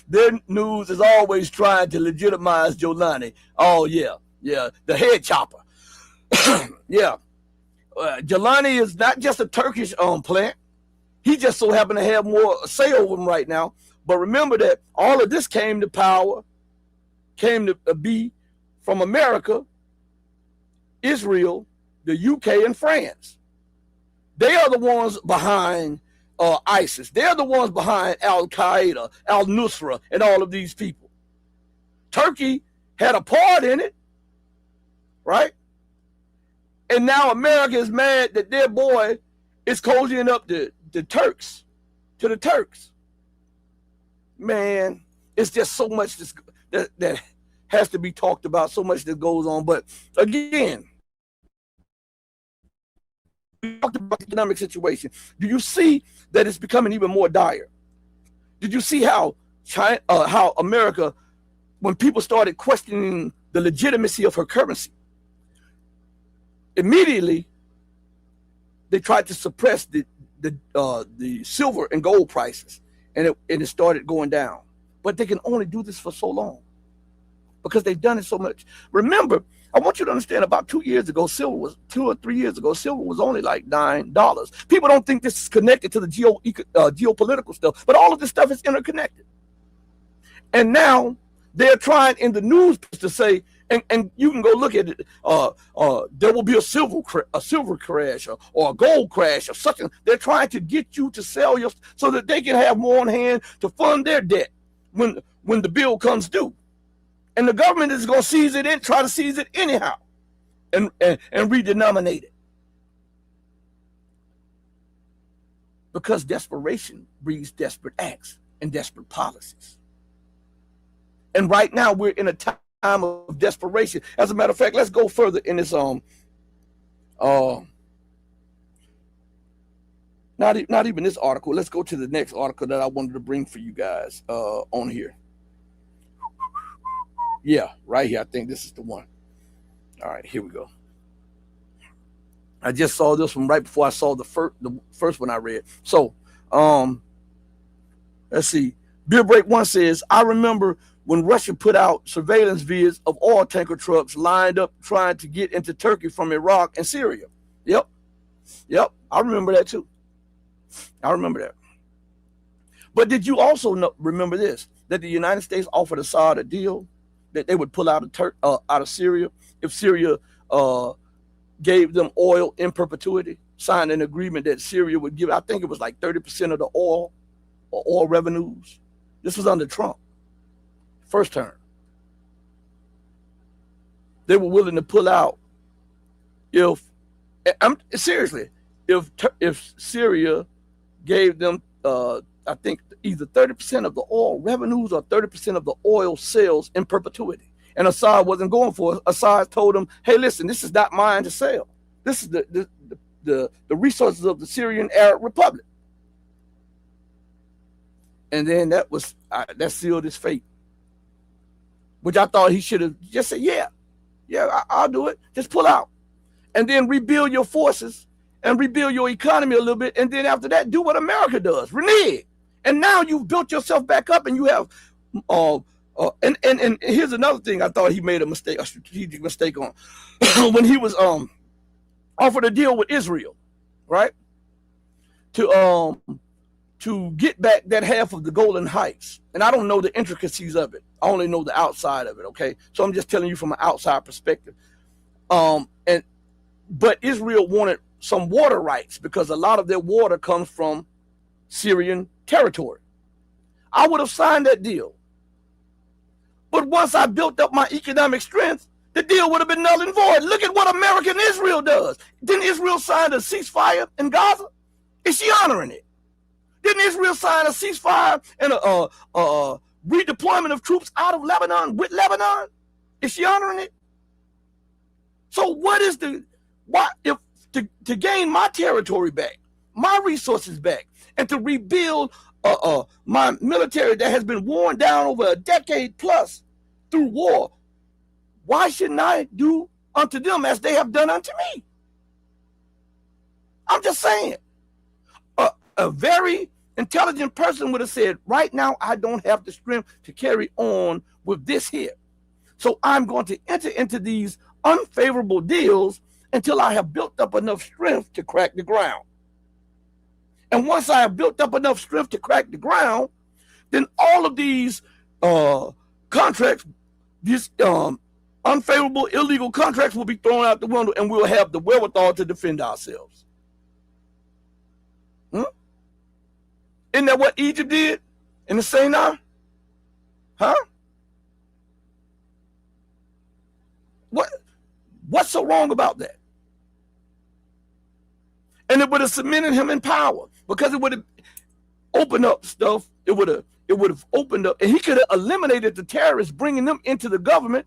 Their news is always trying to legitimize Jolani. Oh, yeah, the head chopper. Yeah. Jolani is not just a Turkish plant. He just so happened to have more say over him right now. But remember that all of this came to be from America, Israel, the UK, and France. They are the ones behind ISIS. They're the ones behind Al-Qaeda, Al-Nusra, and all of these people. Turkey had a part in it, right? And now America is mad that their boy is cozying up the Turks, to the Turks. Man, it's just so much that has to be talked about, so much that goes on. But again, we talked about the economic situation. Do you see that it's becoming even more dire? Did you see how how America, when people started questioning the legitimacy of her currency, immediately they tried to suppress the silver and gold prices, and it started going down. But they can only do this for so long because they've done it so much. Remember, I want you to understand, about 2 years ago, 2 or 3 years ago, silver was only like $9. People don't think this is connected to the geopolitical stuff, but all of this stuff is interconnected. And now they're trying in the news to say, and you can go look at it, there will be a silver crash or a gold crash or something. They're trying to get you to sell so that they can have more on hand to fund their debt when the bill comes due. And the government is going to seize it and try to seize it anyhow and redenominate it. Because desperation breeds desperate acts and desperate policies. And right now we're in a time of desperation. As a matter of fact, let's go further in this not even this article. Let's go to the next article that I wanted to bring for you guys on here. Yeah, right here. I think this is the one. All right, here we go. I just saw this one right before I saw the first one I read. So, let's see. Beer Break One says, I remember when Russia put out surveillance vids of oil tanker trucks lined up trying to get into Turkey from Iraq and Syria. Yep. I remember that too. I remember that. But did you also remember this, that the United States offered Assad a deal that they would pull out of Syria if Syria gave them oil in perpetuity, signed an agreement that Syria would give, I think it was like 30% of the oil or oil revenues. This was under Trump, first term. They were willing to pull out if Syria gave them, I think, either 30% of the oil revenues or 30% of the oil sales in perpetuity. And Assad wasn't going for it. Assad told him, hey, listen, this is not mine to sell. This is the resources of the Syrian Arab Republic. And then that sealed his fate, which I thought he should have just said, yeah, I'll do it. Just pull out and then rebuild your forces and rebuild your economy a little bit. And then after that, do what America does, renege. And now you've built yourself back up, and you have, and here's another thing I thought he made a strategic mistake on, when he was offered a deal with Israel, right? To to get back that half of the Golan Heights. And I don't know the intricacies of it. I only know the outside of it, okay? So I'm just telling you from an outside perspective. But Israel wanted some water rights because a lot of their water comes from Syrian territory. I would have signed that deal. But once I built up my economic strength, the deal would have been null and void. Look at what American Israel does. Didn't Israel sign a ceasefire in Gaza? Is she honoring it? Didn't Israel sign a ceasefire and a redeployment of troops out of Lebanon with Lebanon? Is she honoring it? So what is if to gain my territory back, my resources back, and to rebuild my military that has been worn down over a decade plus through war, why shouldn't I do unto them as they have done unto me? I'm just saying. A very intelligent person would have said, right now, I don't have the strength to carry on with this here. So I'm going to enter into these unfavorable deals until I have built up enough strength to crack the ground. And once I have built up enough strength to crack the ground, then all of these contracts, these unfavorable, illegal contracts will be thrown out the window, and we'll have the wherewithal to defend ourselves. Isn't that what Egypt did in the Sinai? Huh? What's so wrong about that? And it would have cemented him in power because it would have opened up stuff. It would have opened up, and he could have eliminated the terrorists, bringing them into the government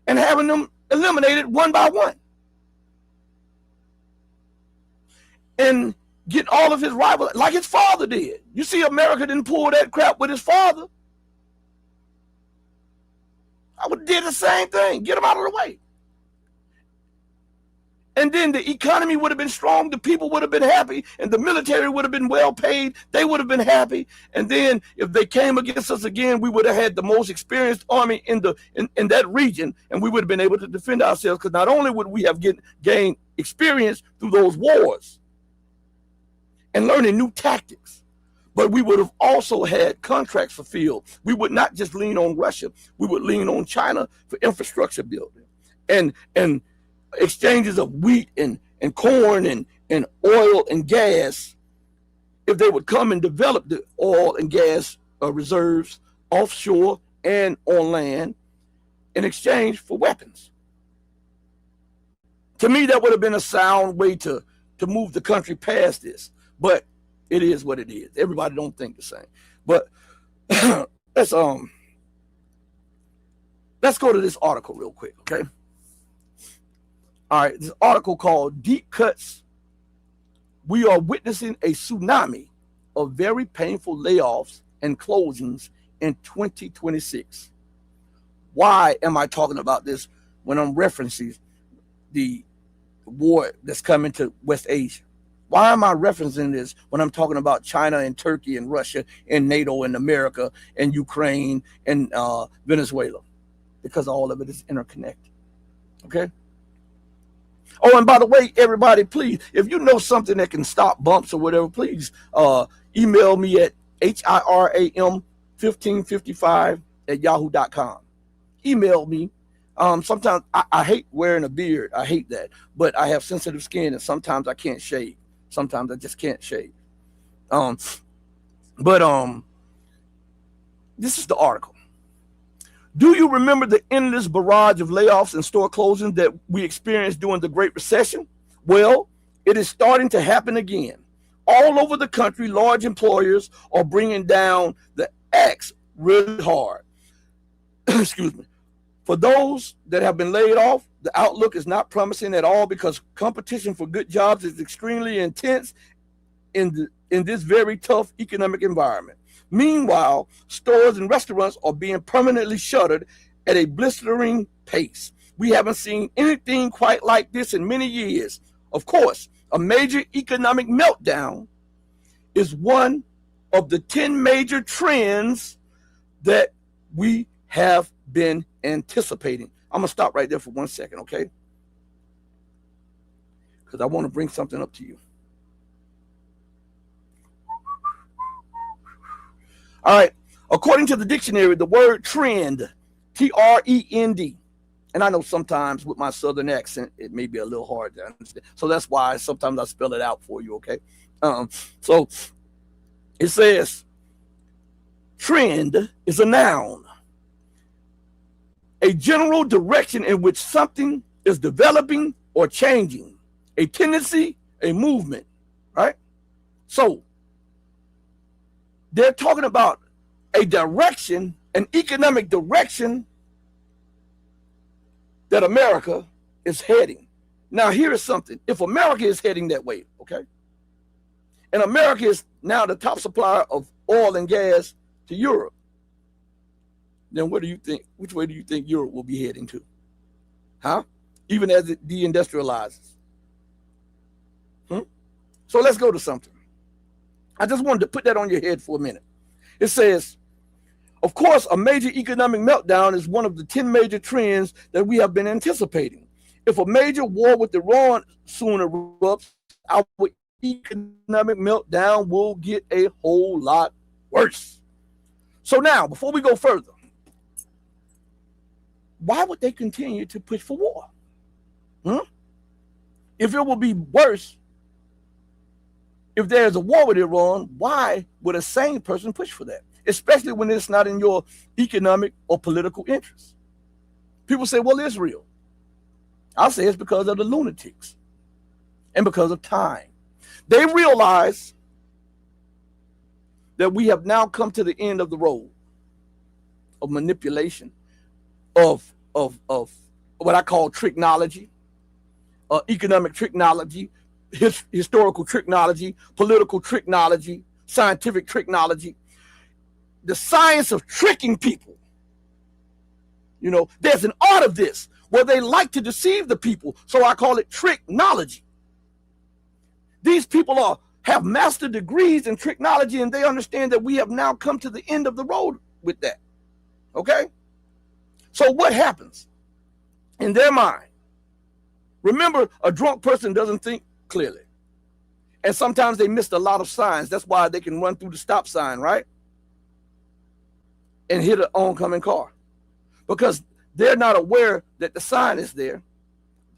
and having them eliminated one by one. And get all of his rivals, like his father did. You see, America didn't pull that crap with his father. I would have did the same thing. Get him out of the way. And then the economy would have been strong, the people would have been happy, and the military would have been well paid. They would have been happy. And then if they came against us again, we would have had the most experienced army in that region, and we would have been able to defend ourselves, because not only would we have gained experience through those wars and learning new tactics, but we would have also had contracts fulfilled. We would not just lean on Russia. We would lean on China for infrastructure building and exchanges of wheat and corn and oil and gas. If they would come and develop the oil and gas reserves offshore and on land in exchange for weapons. To me, that would have been a sound way to move the country past this. But it is what it is. Everybody don't think the same. But let's go to this article real quick, okay? All right, this article called Deep Cuts. We are witnessing a tsunami of very painful layoffs and closings in 2026. Why am I talking about this when I'm referencing the war that's coming to West Asia? Why am I referencing this when I'm talking about China and Turkey and Russia and NATO and America and Ukraine and Venezuela? Because all of it is interconnected, okay? Oh, and by the way, everybody, please, if you know something that can stop bumps or whatever, please email me at hiram1555@yahoo.com. Email me. Sometimes I hate wearing a beard. I hate that. But I have sensitive skin, and sometimes I can't shave. Sometimes I just can't shave. This is the article. Do you remember the endless barrage of layoffs and store closings that we experienced during the Great Recession? Well, it is starting to happen again. All over the country, large employers are bringing down the axe really hard. Excuse me. For those that have been laid off, the outlook is not promising at all, because competition for good jobs is extremely intense in this very tough economic environment. Meanwhile, stores and restaurants are being permanently shuttered at a blistering pace. We haven't seen anything quite like this in many years. Of course, a major economic meltdown is one of the 10 major trends that we have been anticipating. I'm going to stop right there for 1 second, okay? Because I want to bring something up to you. All right. According to the dictionary, the word trend, Trend, and I know sometimes with my southern accent, it may be a little hard to understand. So that's why sometimes I spell it out for you, okay? So it says trend is a noun, a general direction in which something is developing or changing, a tendency, a movement, right? So they're talking about a direction, an economic direction that America is heading. Now, here is something. If America is heading that way, okay, and America is now the top supplier of oil and gas to Europe, then what do you think? Which way do you think Europe will be heading to? Huh? Even as it deindustrializes. So let's go to something. I just wanted to put that on your head for a minute. It says, of course, a major economic meltdown is one of the 10 major trends that we have been anticipating. If a major war with Iran soon erupts, our economic meltdown will get a whole lot worse. So now, before we go further, why would they continue to push for war? If it will be worse, if there's a war with Iran, why would a sane person push for that? Especially when it's not in your economic or political interest. People say, well, Israel. I'll say it's because of the lunatics and because of time. They realize that we have now come to the end of the road of manipulation, of what I call tricknology, economic tricknology, historical tricknology, political tricknology, scientific tricknology, the science of tricking people. You know, there's an art of this where they like to deceive the people. So I call it tricknology. These people have master degrees in tricknology, and they understand that we have now come to the end of the road with that. Okay? So what happens in their mind? Remember, a drunk person doesn't think clearly. And sometimes they missed a lot of signs. That's why they can run through the stop sign, right? And hit an oncoming car. Because they're not aware that the sign is there,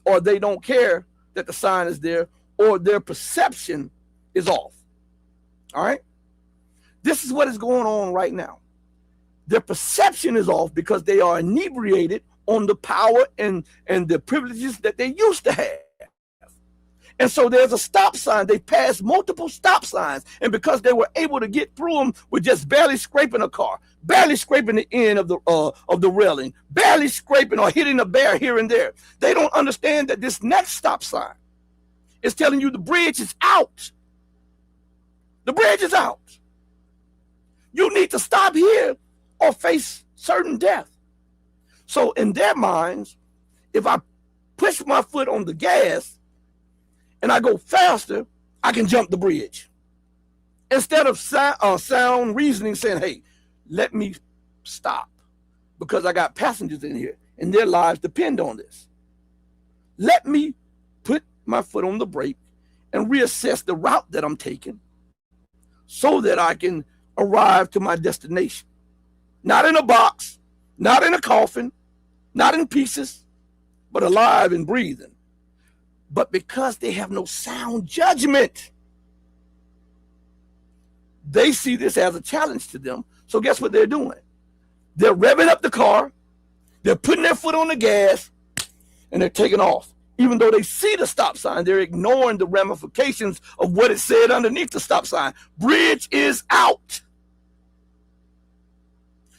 or they don't care that the sign is there, or their perception is off. All right? This is what is going on right now. Their perception is off because they are inebriated on the power and the privileges that they used to have. And so there's a stop sign. They passed multiple stop signs. And because they were able to get through them with just barely scraping a car, barely scraping the end of the railing, barely scraping or hitting a bear here and there, they don't understand that this next stop sign is telling you the bridge is out. The bridge is out. You need to stop here or face certain death. So in their minds, if I push my foot on the gas and I go faster, I can jump the bridge. Instead of sound reasoning saying, hey, let me stop because I got passengers in here and their lives depend on this. Let me put my foot on the brake and reassess the route that I'm taking so that I can arrive to my destination. Not in a box, not in a coffin, not in pieces, but alive and breathing. But because they have no sound judgment, they see this as a challenge to them. So guess what they're doing? They're revving up the car, they're putting their foot on the gas, and they're taking off. Even though they see the stop sign, they're ignoring the ramifications of what it said underneath the stop sign. Bridge is out.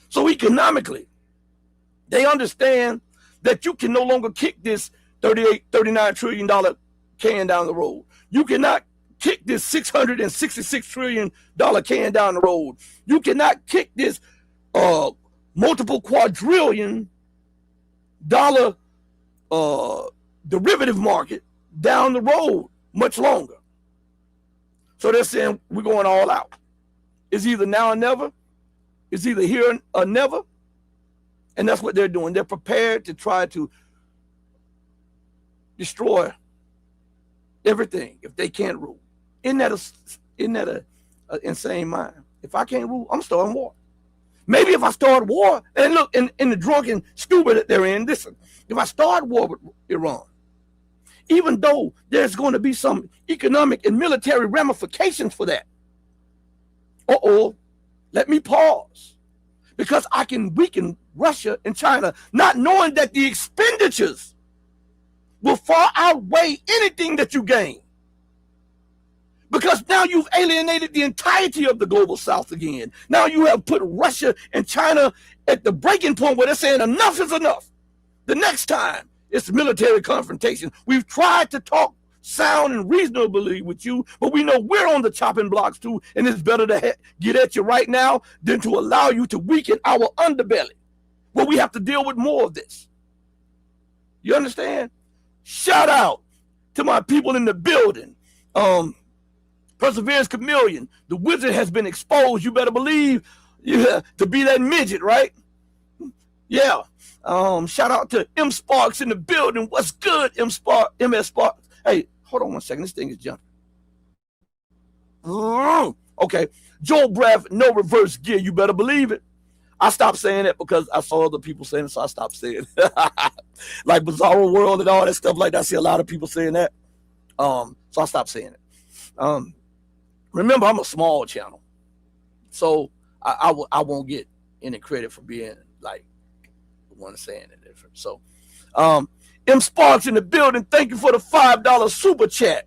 So economically, they understand that you can no longer kick this $39 trillion can down the road. You cannot kick this $666 trillion can down the road. You cannot kick this multiple quadrillion dollar derivative market down the road much longer. So they're saying we're going all out. It's either now or never. It's either here or never. And that's what they're doing. They're prepared to try to destroy everything if they can't rule. Isn't that an insane mind? If I can't rule, I'm starting war. Maybe if I start war, and look, in the drunken stupid that they're in, listen, if I start war with Iran, even though there's going to be some economic and military ramifications for that, let me pause. Because I can weaken Russia and China, not knowing that the expenditures will far outweigh anything that you gain. Because now you've alienated the entirety of the global South again. Now you have put Russia and China at the breaking point where they're saying enough is enough. The next time it's military confrontation. We've tried to talk sound and reasonably with you, but we know we're on the chopping blocks too, and it's better to get at you right now than to allow you to weaken our underbelly, where we have to deal with more of this. You understand? Shout out to my people in the building. Perseverance Chameleon, the wizard has been exposed. You better believe to be that midget, right? Yeah. Shout out to M Sparks in the building. What's good, MS Sparks? Hey, hold on one second. This thing is jumping. Okay. Joel Braff, no reverse gear. You better believe it. I stopped saying it because I saw other people saying it, so I stopped saying it. Like Bizarro World and all that stuff like that. I see a lot of people saying that. So I stopped saying it. Remember, I'm a small channel, so I won't get any credit for being like the one saying it different. So, M Sparks in the building. Thank you for the $5 super chat.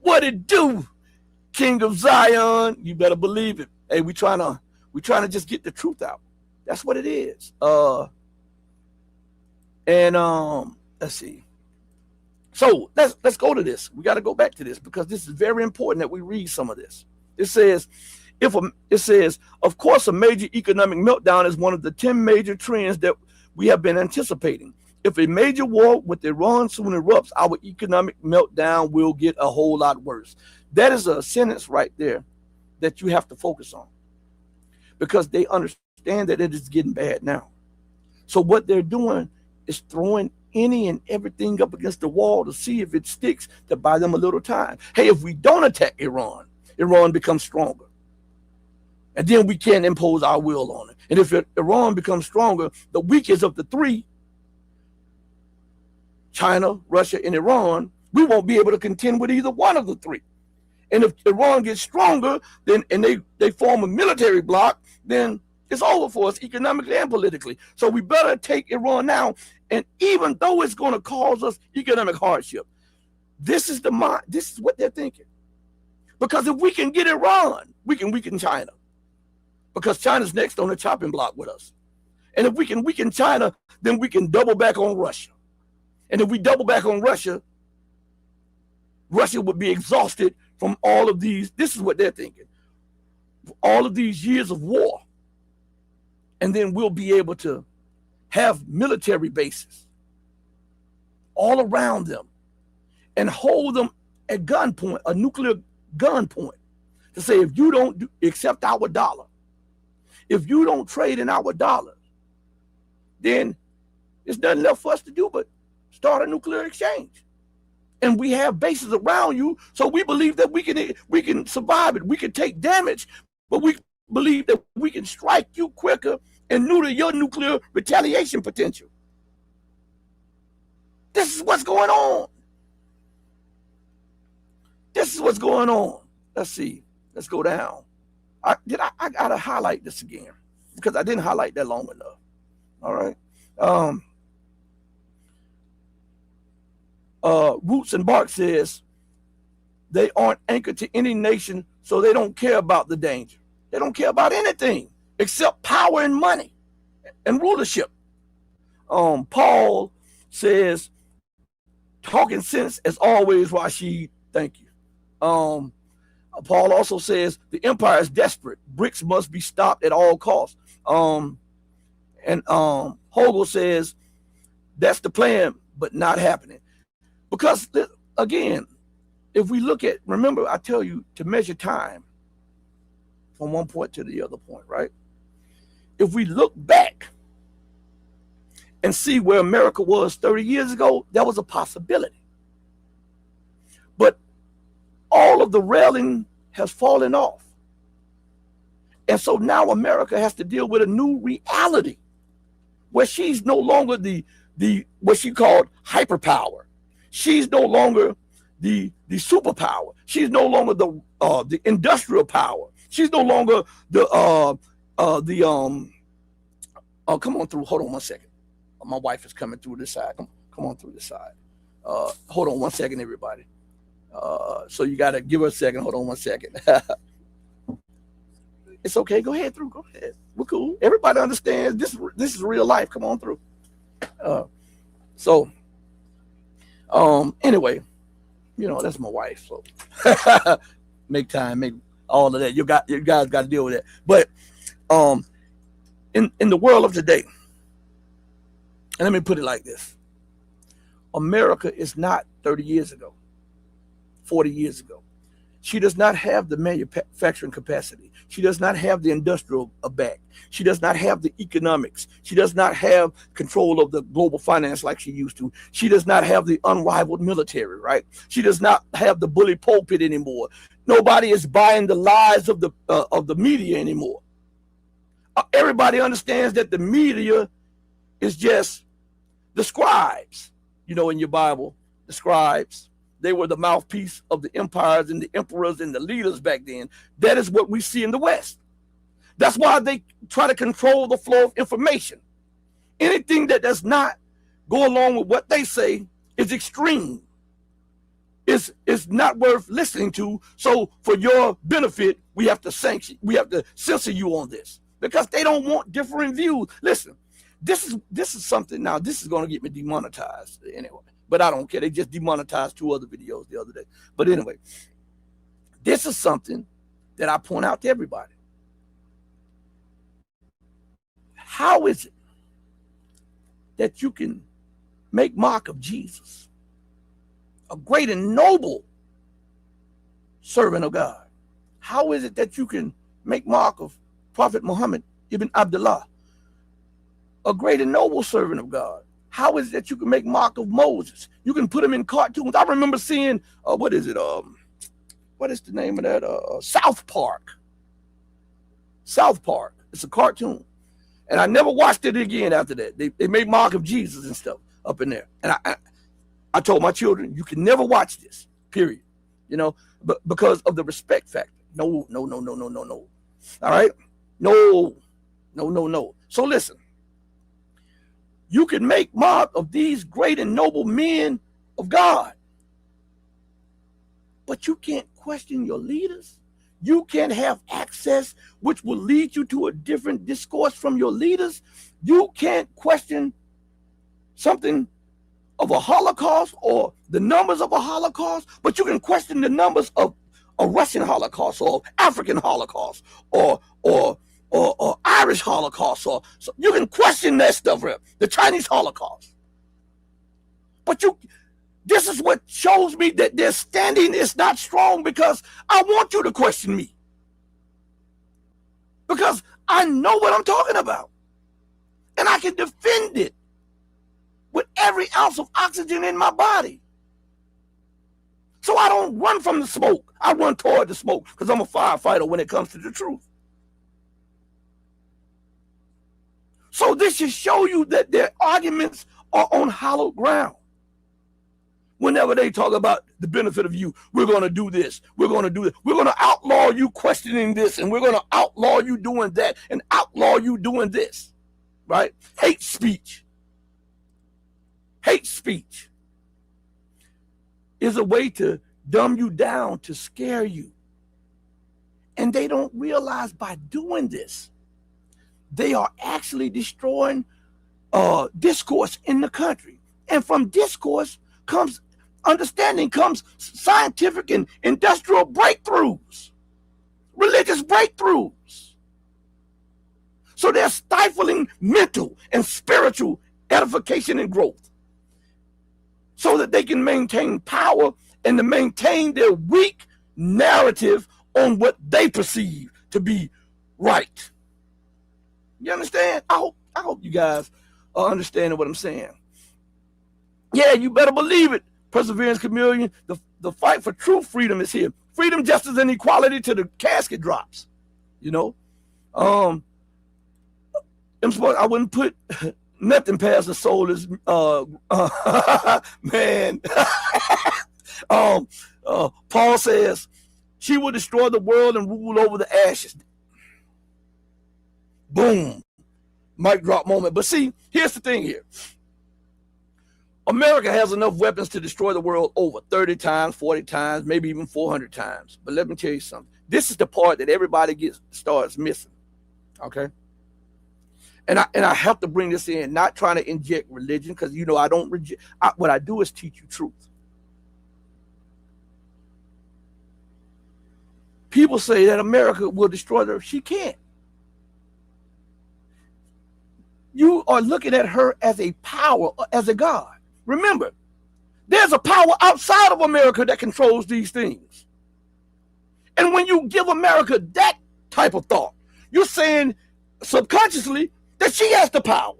What it do, King of Zion? You better believe it. Hey, we trying to just get the truth out. That's what it is. Let's see. So let's go to this. We got to go back to this because this is very important that we read some of this. It says, of course, a major economic meltdown is one of the 10 major trends that we have been anticipating. If a major war with Iran soon erupts, our economic meltdown will get a whole lot worse. That is a sentence right there that you have to focus on because they understand that it is getting bad now. So what they're doing is throwing any and everything up against the wall to see if it sticks, to buy them a little time. Hey, if we don't attack Iran, Iran becomes stronger. And then we can't impose our will on it. And if Iran becomes stronger, the weakest of the three, China, Russia, and Iran, we won't be able to contend with either one of the three. And if Iran gets stronger, then and they form a military bloc, then it's over for us economically and politically. So we better take Iran now. And even though it's going to cause us economic hardship, this is what they're thinking. Because if we can get Iran, we can weaken China. Because China's next on the chopping block with us. And if we can weaken China, then we can double back on Russia. And if we double back on Russia, Russia would be exhausted from all of these. This is what they're thinking. All of these years of war. And then we'll be able to have military bases all around them and hold them at gunpoint, a nuclear gunpoint, to say, if you don't accept our dollar, if you don't trade in our dollar, then there's nothing left for us to do but start a nuclear exchange. And we have bases around you, so we believe that we can survive it. We can take damage, but we believe that we can strike you quicker and neuter your nuclear retaliation potential. This is what's going on. This is what's going on. Let's see. Let's go down. I gotta highlight this again because I didn't highlight that long enough. All right. Roots and Bark says they aren't anchored to any nation, so they don't care about the danger. They don't care about anything except power and money and rulership. Paul says, talking sense as always, Rashid. Thank you. Paul also says the empire is desperate. BRICS must be stopped at all costs. And Hogel says that's the plan, but not happening. Because again, if we look at, remember I tell you to measure time from one point to the other point, right? If we look back and see where America was 30 years ago, that was a possibility. But all of the railing has fallen off. And so now America has to deal with a new reality where she's no longer the what she called hyperpower. She's no longer the superpower. She's no longer the industrial power. She's no longer the come on through. Hold on 1 second. My wife is coming through this side. Come on through this side. Hold on 1 second, everybody. So you got to give her a second. Hold on 1 second. It's okay. Go ahead through. Go ahead. We're cool. Everybody understands this is real life. Come on through. Anyway, that's my wife. So make time, make all of that. You guys got to deal with that. But in the world of today, and let me put it like this: America is not 30 years ago, 40 years ago. She does not have the manufacturing capacity. She does not have the industrial back. She does not have the economics. She does not have control of the global finance like she used to. She does not have the unrivaled military, right? She does not have the bully pulpit anymore. Nobody is buying the lies of the media anymore. Everybody understands that the media is just the scribes. In your Bible, the scribes. They were the mouthpiece of the empires and the emperors and the leaders back then. That is what we see in the West. That's why they try to control the flow of information. Anything that does not go along with what they say is extreme. Is not worth listening to. So for your benefit, we have to censor you on this because they don't want different views. Listen, this is something. Now this is going to get me demonetized anyway. But I don't care. They just demonetized 2 other videos the other day. But anyway, this is something that I point out to everybody. How is it that you can make mock of Jesus, a great and noble servant of God? How is it that you can make mock of Prophet Muhammad ibn Abdullah, a great and noble servant of God? How is it that you can make mock of Moses? You can put him in cartoons. I remember seeing, what is it? What is the name of that? South Park. South Park. It's a cartoon. And I never watched it again after that. They made mock of Jesus and stuff up in there. And I told my children, you can never watch this, period. But because of the respect factor. No. All right? No. So listen. You can make mock of these great and noble men of God, but you can't question your leaders. You can't have access which will lead you to a different discourse from your leaders. You can't question something of a Holocaust or the numbers of a Holocaust, but you can question the numbers of a Russian Holocaust or African Holocaust or Irish Holocaust, so you can question that stuff, the Chinese Holocaust. But this is what shows me that their standing is not strong, because I want you to question me. Because I know what I'm talking about. And I can defend it with every ounce of oxygen in my body. So I don't run from the smoke. I run toward the smoke because I'm a firefighter when it comes to the truth. So this should show you that their arguments are on hollow ground. Whenever they talk about the benefit of you, we're going to do this, we're going to do it. We're going to outlaw you questioning this, and we're going to outlaw you doing that, and outlaw you doing this, right? Hate speech. Hate speech is a way to dumb you down, to scare you. And they don't realize by doing this, they are actually destroying discourse in the country. And from discourse comes understanding, comes scientific and industrial breakthroughs, religious breakthroughs. So they're stifling mental and spiritual edification and growth so that they can maintain power and to maintain their weak narrative on what they perceive to be right. You understand? I hope you guys are understanding what I'm saying. Yeah, you better believe it. Perseverance, Chameleon, the fight for true freedom is here. Freedom, justice, and equality till the casket drops. Um, I wouldn't put nothing past the soulless man. Paul says she will destroy the world and rule over the ashes. Boom. Mic drop moment. But see, here's the thing here. America has enough weapons to destroy the world over 30 times, 40 times, maybe even 400 times. But let me tell you something. This is the part that everybody starts missing. Okay? And I have to bring this in, not trying to inject religion, because you know I don't reject. What I do is teach you truth. People say that America will destroy the earth. She can't. You are looking at her as a power, as a god. Remember, there's a power outside of America that controls these things. And when you give America that type of thought, you're saying subconsciously that she has the power.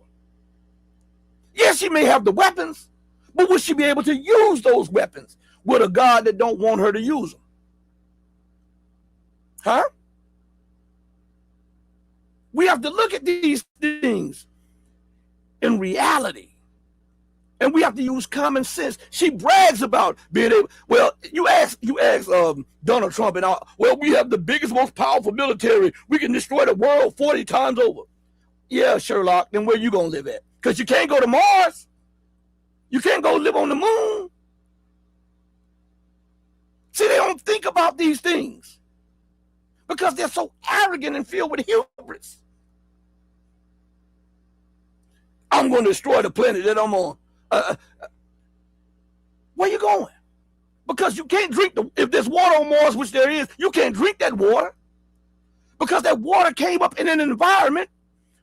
Yes, she may have the weapons, but will she be able to use those weapons with a God that don't want her to use them? Huh? We have to look at these things in reality. And we have to use common sense. She brags about being able. Well, you ask Donald Trump, and well, we have the biggest, most powerful military. We can destroy the world 40 times over. Yeah, Sherlock. Then where you gonna live at? Because you can't go to Mars. You can't go live on the moon. See, they don't think about these things because they're so arrogant and filled with hubris. I'm going to destroy the planet that I'm on. Where you going? Because you can't drink if there's water on Mars, which there is, you can't drink that water because that water came up in an environment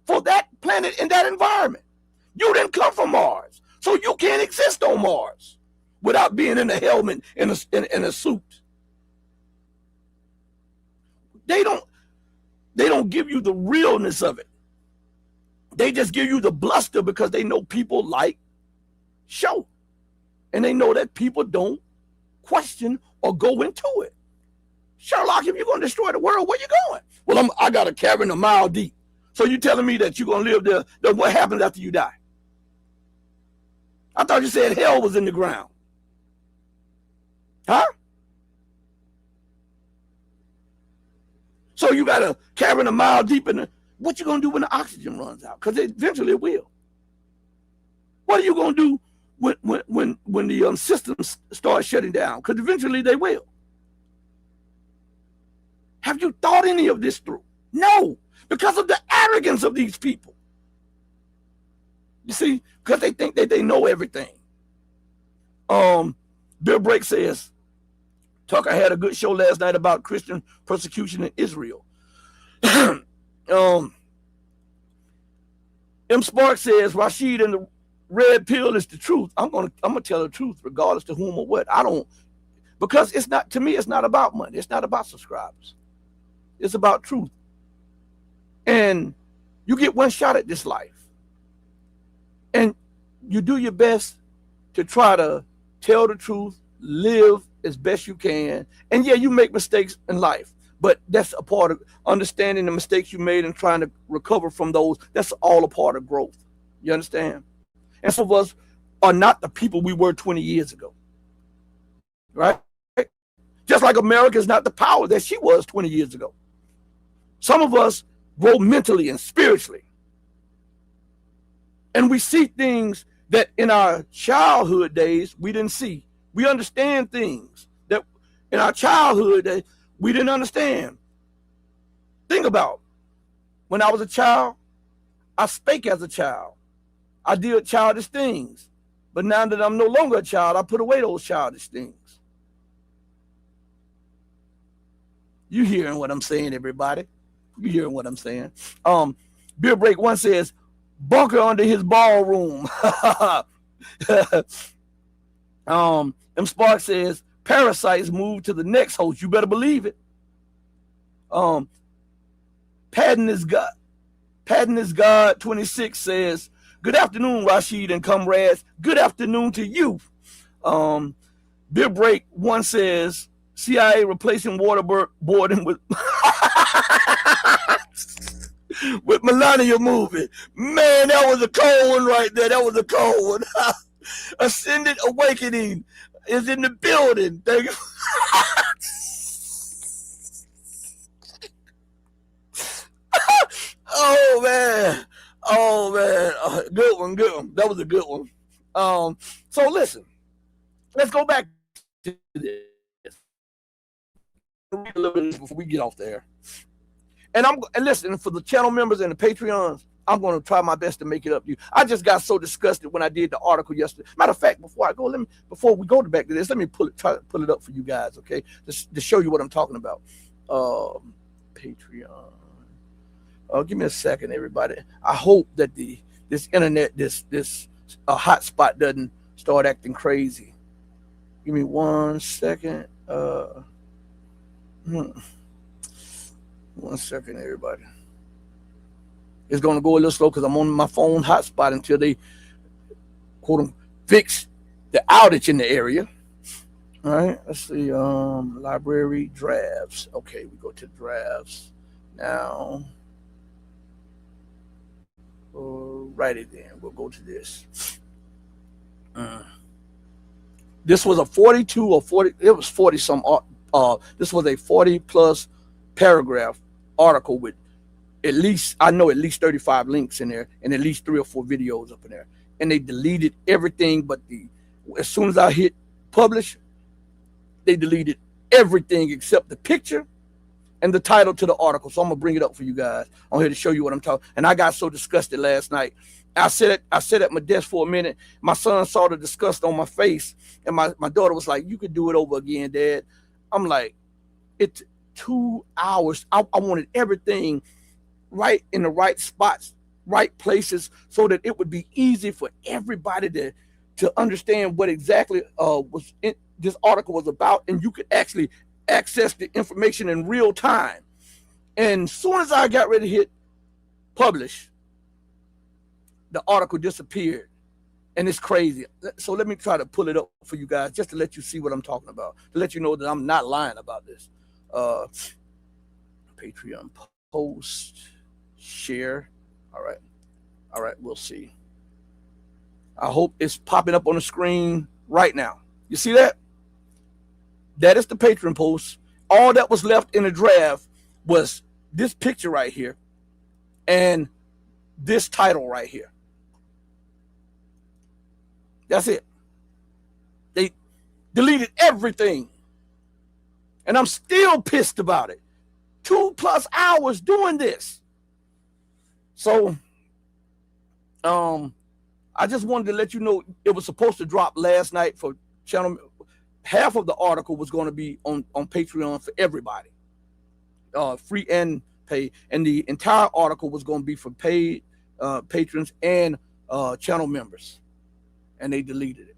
for that planet and that environment. You didn't come from Mars, so you can't exist on Mars without being in a helmet in a suit. They don't give you the realness of it. They just give you the bluster because they know people like show. And they know that people don't question or go into it. Sherlock, if you're going to destroy the world, where you going? Well, I got a cabin a mile deep. So you telling me that you're going to live there, then what happens after you die? I thought you said hell was in the ground. Huh? So you got a cabin a mile deep in the, what you going to do when the oxygen runs out? Because eventually it will. What are you going to do when the systems start shutting down? Because eventually they will. Have you thought any of this through? No, because of the arrogance of these people. You see, because they think that they know everything. Bill Brake says, Tucker had a good show last night about Christian persecution in Israel. M. Spark says, Rashid and the red pill is the truth. I'm gonna tell the truth regardless to whom or what. Because it's not, to me, it's not about money. It's not about subscribers. It's about truth. And you get one shot at this life. And you do your best to try to tell the truth, live as best you can. And yeah, you make mistakes in life, but that's a part of understanding the mistakes you made and trying to recover from those. That's all a part of growth. You understand? And some of us are not the people we were 20 years ago. Right? Just like America is not the power that she was 20 years ago. Some of us grow mentally and spiritually. And we see things that in our childhood days we didn't see. We understand things that in our childhood we didn't understand. Think about, when I was a child, I spake as a child. I did childish things. But now that I'm no longer a child, I put away those childish things. You hearing what I'm saying, everybody? You hearing what I'm saying? Bill Brake one says, bunker under his ballroom. M. Spark says, parasites move to the next host. You better believe it. Patton is God 26 says, good afternoon, Rashid and comrades. Good afternoon to you. Bill Brake one says, CIA replacing waterboarding with with Melania movie. Man, that was a cold one right there. That was a cold one. Ascended Awakening is in the building. Thank you. Oh man. Oh man. Good one, good one. That was a good one. So listen, let's go back to this. Read a little bit before we get off there. And listen, for the channel members and the Patreons, I'm going to try my best to make it up to you. I just got so disgusted when I did the article yesterday. Matter of fact, before we go back to this, let me try to pull it up for you guys, okay? To show you what I'm talking about. Patreon. Give me a second, everybody. I hope that this internet, this hotspot doesn't start acting crazy. Give me 1 second. 1 second, everybody. It's going to go a little slow because I'm on my phone hotspot until they, quote, fix the outage in the area. All right, let's see. Library drafts. Okay, we go to drafts now. Righty then. We'll go to this. This was a 42 or 40. It was 40 some. This was a 40 plus paragraph article with at least 35 links in there and at least 3 or 4 videos up in there. And they deleted everything but as soon as I hit publish, they deleted everything except the picture and the title to the article. So I'm gonna bring it up for you guys. I'm here to show you what I'm talking. And I got so disgusted last night. I sat at my desk for a minute. My son saw the disgust on my face, and my daughter was like, "You could do it over again, Dad." I'm like, it's 2 hours. I wanted everything right in the right spots, right places, so that it would be easy for everybody to understand what exactly this article was about, and you could actually access the information in real time. And as soon as I got ready to hit publish, the article disappeared, and it's crazy. So let me try to pull it up for you guys just to let you see what I'm talking about, to let you know that I'm not lying about this. Patreon post, share. All right, we'll see. I hope it's popping up on the screen right now. You see that? That is the Patreon post. All that was left in the draft was this picture right here and this title right here. That's it. They deleted everything. And I'm still pissed about it. 2+ hours doing this. So, I just wanted to let you know it was supposed to drop last night for channel. Half of the article was going to be on Patreon for everybody, free and pay, and the entire article was going to be for paid patrons and channel members, and they deleted it.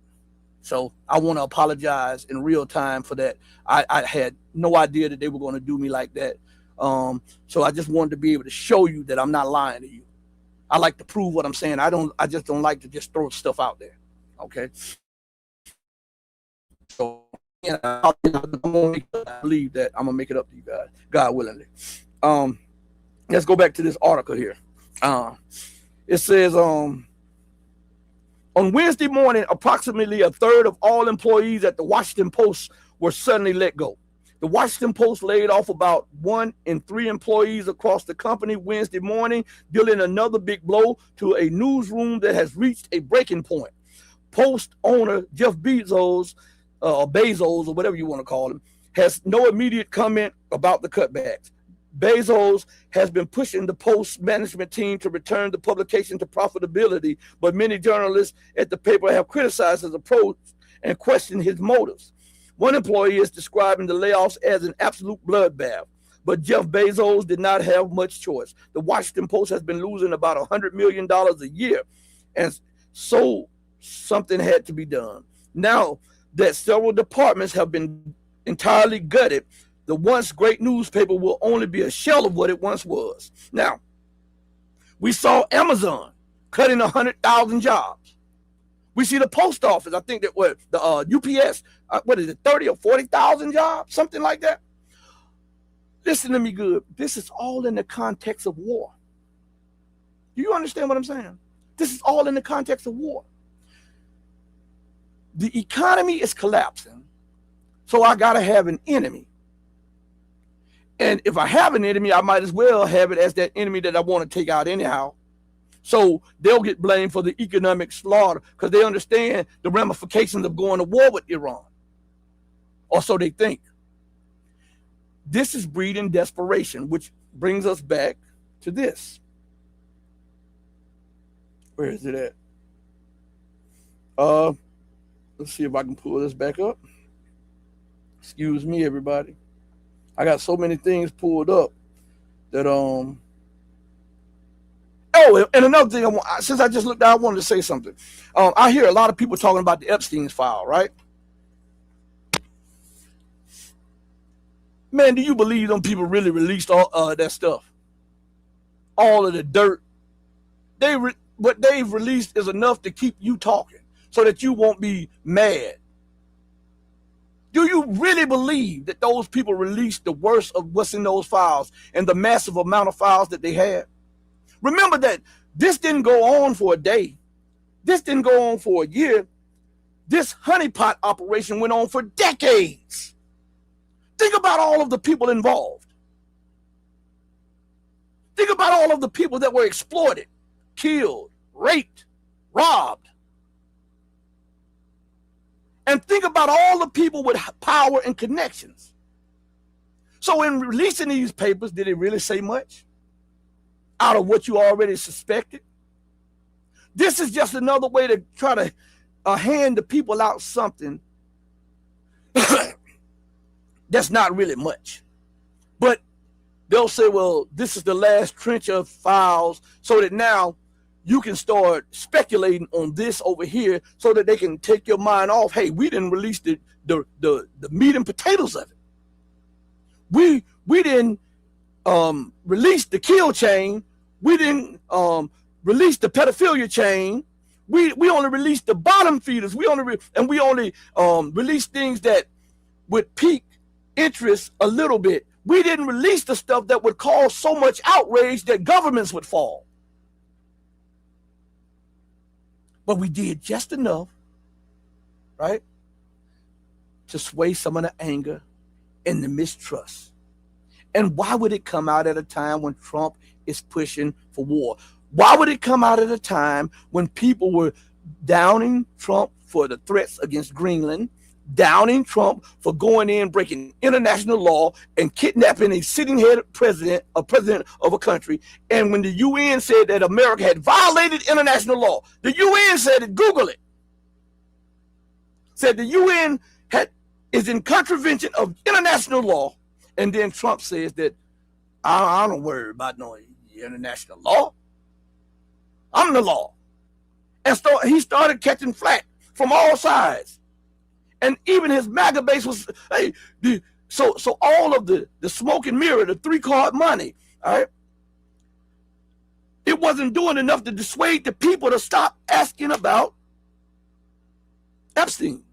So I want to apologize in real time for that. I had no idea that they were going to do me like that. So I just wanted to be able to show you that I'm not lying to you. I like to prove what I'm saying. I just don't like to just throw stuff out there. Okay. So I believe that I'm gonna make it up to you guys, God willingly. Let's go back to this article here. It says on Wednesday morning, approximately a third of all employees at the Washington Post were suddenly let go. The Washington Post laid off about 1 in 3 employees across the company Wednesday morning, dealing another big blow to a newsroom that has reached a breaking point. Post owner Jeff Bezos, or whatever you want to call him, has no immediate comment about the cutbacks. Bezos has been pushing the Post management team to return the publication to profitability, but many journalists at the paper have criticized his approach and questioned his motives. One employee is describing the layoffs as an absolute bloodbath, but Jeff Bezos did not have much choice. The Washington Post has been losing about $100 million a year, and so something had to be done. Now that several departments have been entirely gutted, the once great newspaper will only be a shell of what it once was. Now, we saw Amazon cutting 100,000 jobs. We see the post office, I think that the UPS, 30 or 40,000 jobs, something like that. Listen to me good. This is all in the context of war. Do you understand what I'm saying? This is all in the context of war. The economy is collapsing, so I got to have an enemy. And if I have an enemy, I might as well have it as that enemy that I want to take out anyhow. So they'll get blamed for the economic slaughter because they understand the ramifications of going to war with Iran. Or so they think. This is breeding desperation, which brings us back to this. Where is it at? Let's see if I can pull this back up. Excuse me, everybody. I got so many things pulled up that Oh, and another thing, since I just looked out, I wanted to say something. I hear a lot of people talking about the Epstein's file, right? Man, do you believe them people really released all that stuff? All of the dirt. What they've released is enough to keep you talking so that you won't be mad. Do you really believe that those people released the worst of what's in those files and the massive amount of files that they had? Remember that this didn't go on for a day. This didn't go on for a year. This honeypot operation went on for decades. Think about all of the people involved. Think about all of the people that were exploited, killed, raped, robbed. And think about all the people with power and connections. So in releasing these papers, did it really say much out of what you already suspected? This is just another way to try to hand the people out something that's not really much. But they'll say, well, this is the last trench of files, so that now you can start speculating on this over here so that they can take your mind off. Hey, we didn't release the meat and potatoes of it. We didn't release the kill chain. We didn't release the pedophilia chain. We only released the bottom feeders. We only released things that would pique interest a little bit. We didn't release the stuff that would cause so much outrage that governments would fall. But we did just enough, right, to sway some of the anger and the mistrust. And why would it come out at a time when Trump is pushing for war? Why would it come out at a time when people were downing Trump for the threats against Greenland, downing Trump for going in, breaking international law, and kidnapping a sitting head president of a country? And when the UN said that America had violated international law, the UN said it. Google it. Said the UN is in contravention of international law. And then Trump says that I don't worry about no international law. I'm the law. And he started catching flack from all sides. And even his MAGA base was, hey, so all of the smoke and mirror, the 3-card money, all right, it wasn't doing enough to dissuade the people to stop asking about Epstein.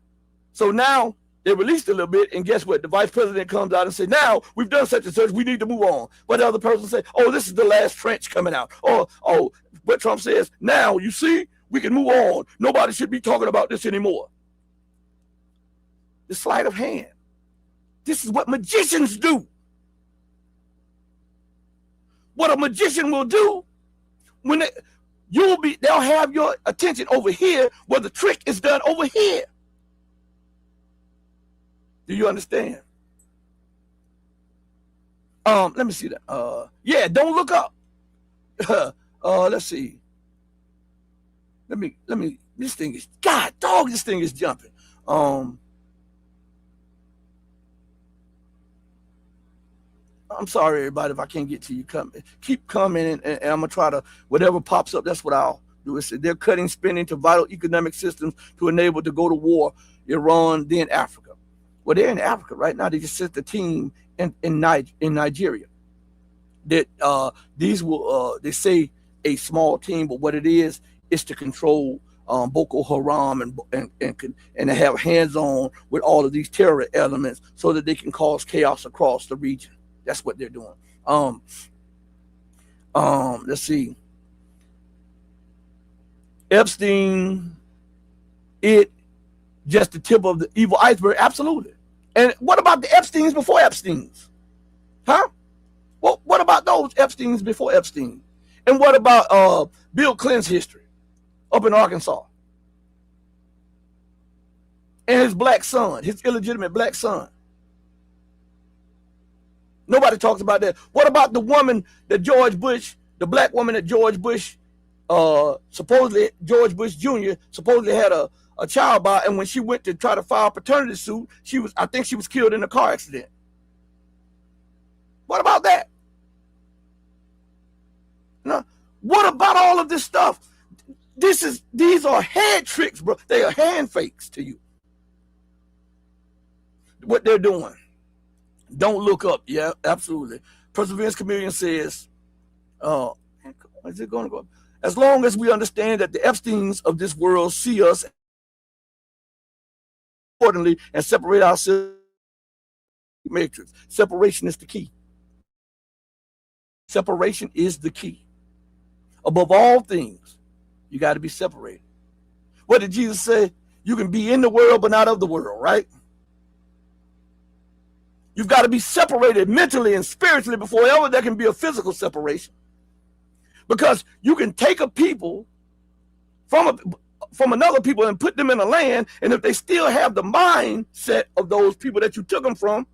So now they released a little bit, and guess what? The vice president comes out and says, now we've done such and such, we need to move on. But the other person says, oh, this is the last trench coming out. Oh, but Trump says, now you see, we can move on. Nobody should be talking about this anymore. The sleight of hand. This is what magicians do. What a magician will do when they'll have your attention over here where the trick is done over here. Do you understand? Let me see that. Yeah, don't look up. Let's see. Let me, this thing is, God, dog, this thing is jumping. I'm sorry, everybody, if I can't get to you. Keep coming, and I'm going to try to, whatever pops up, that's what I'll do. They're cutting spending to vital economic systems to enable to go to war, Iran, then Africa. Well, they're in Africa right now. They just sent the team in Nigeria. That these will, they say a small team, but what it is to control Boko Haram and have hands-on with all of these terror elements so that they can cause chaos across the region. That's what they're doing. Let's see. Epstein, it just the tip of the evil iceberg? Absolutely. And what about the Epsteins before Epsteins? Huh? Well, what about those Epsteins before Epstein? And what about Bill Clinton's history up in Arkansas? And his black son, his illegitimate black son. Nobody talks about that. What about the woman that George Bush, the black woman that George Bush, supposedly George Bush Jr. supposedly had a child by, and when she went to try to file a paternity suit, I think she was killed in a car accident. What about that? Now, what about all of this stuff? These are head tricks, bro. They are hand fakes to you. What they're doing. Don't look up. Yeah, absolutely. Perseverance Chameleon says, is it going to go up? As long as we understand that the Epsteins of this world see us accordingly and separate ourselves matrix. Separation is the key. Separation is the key. Above all things, you got to be separated. What did Jesus say? You can be in the world, but not of the world, right? You've got to be separated mentally and spiritually before ever there can be a physical separation. Because you can take a people from another people and put them in a land, and if they still have the mindset of those people that you took them from,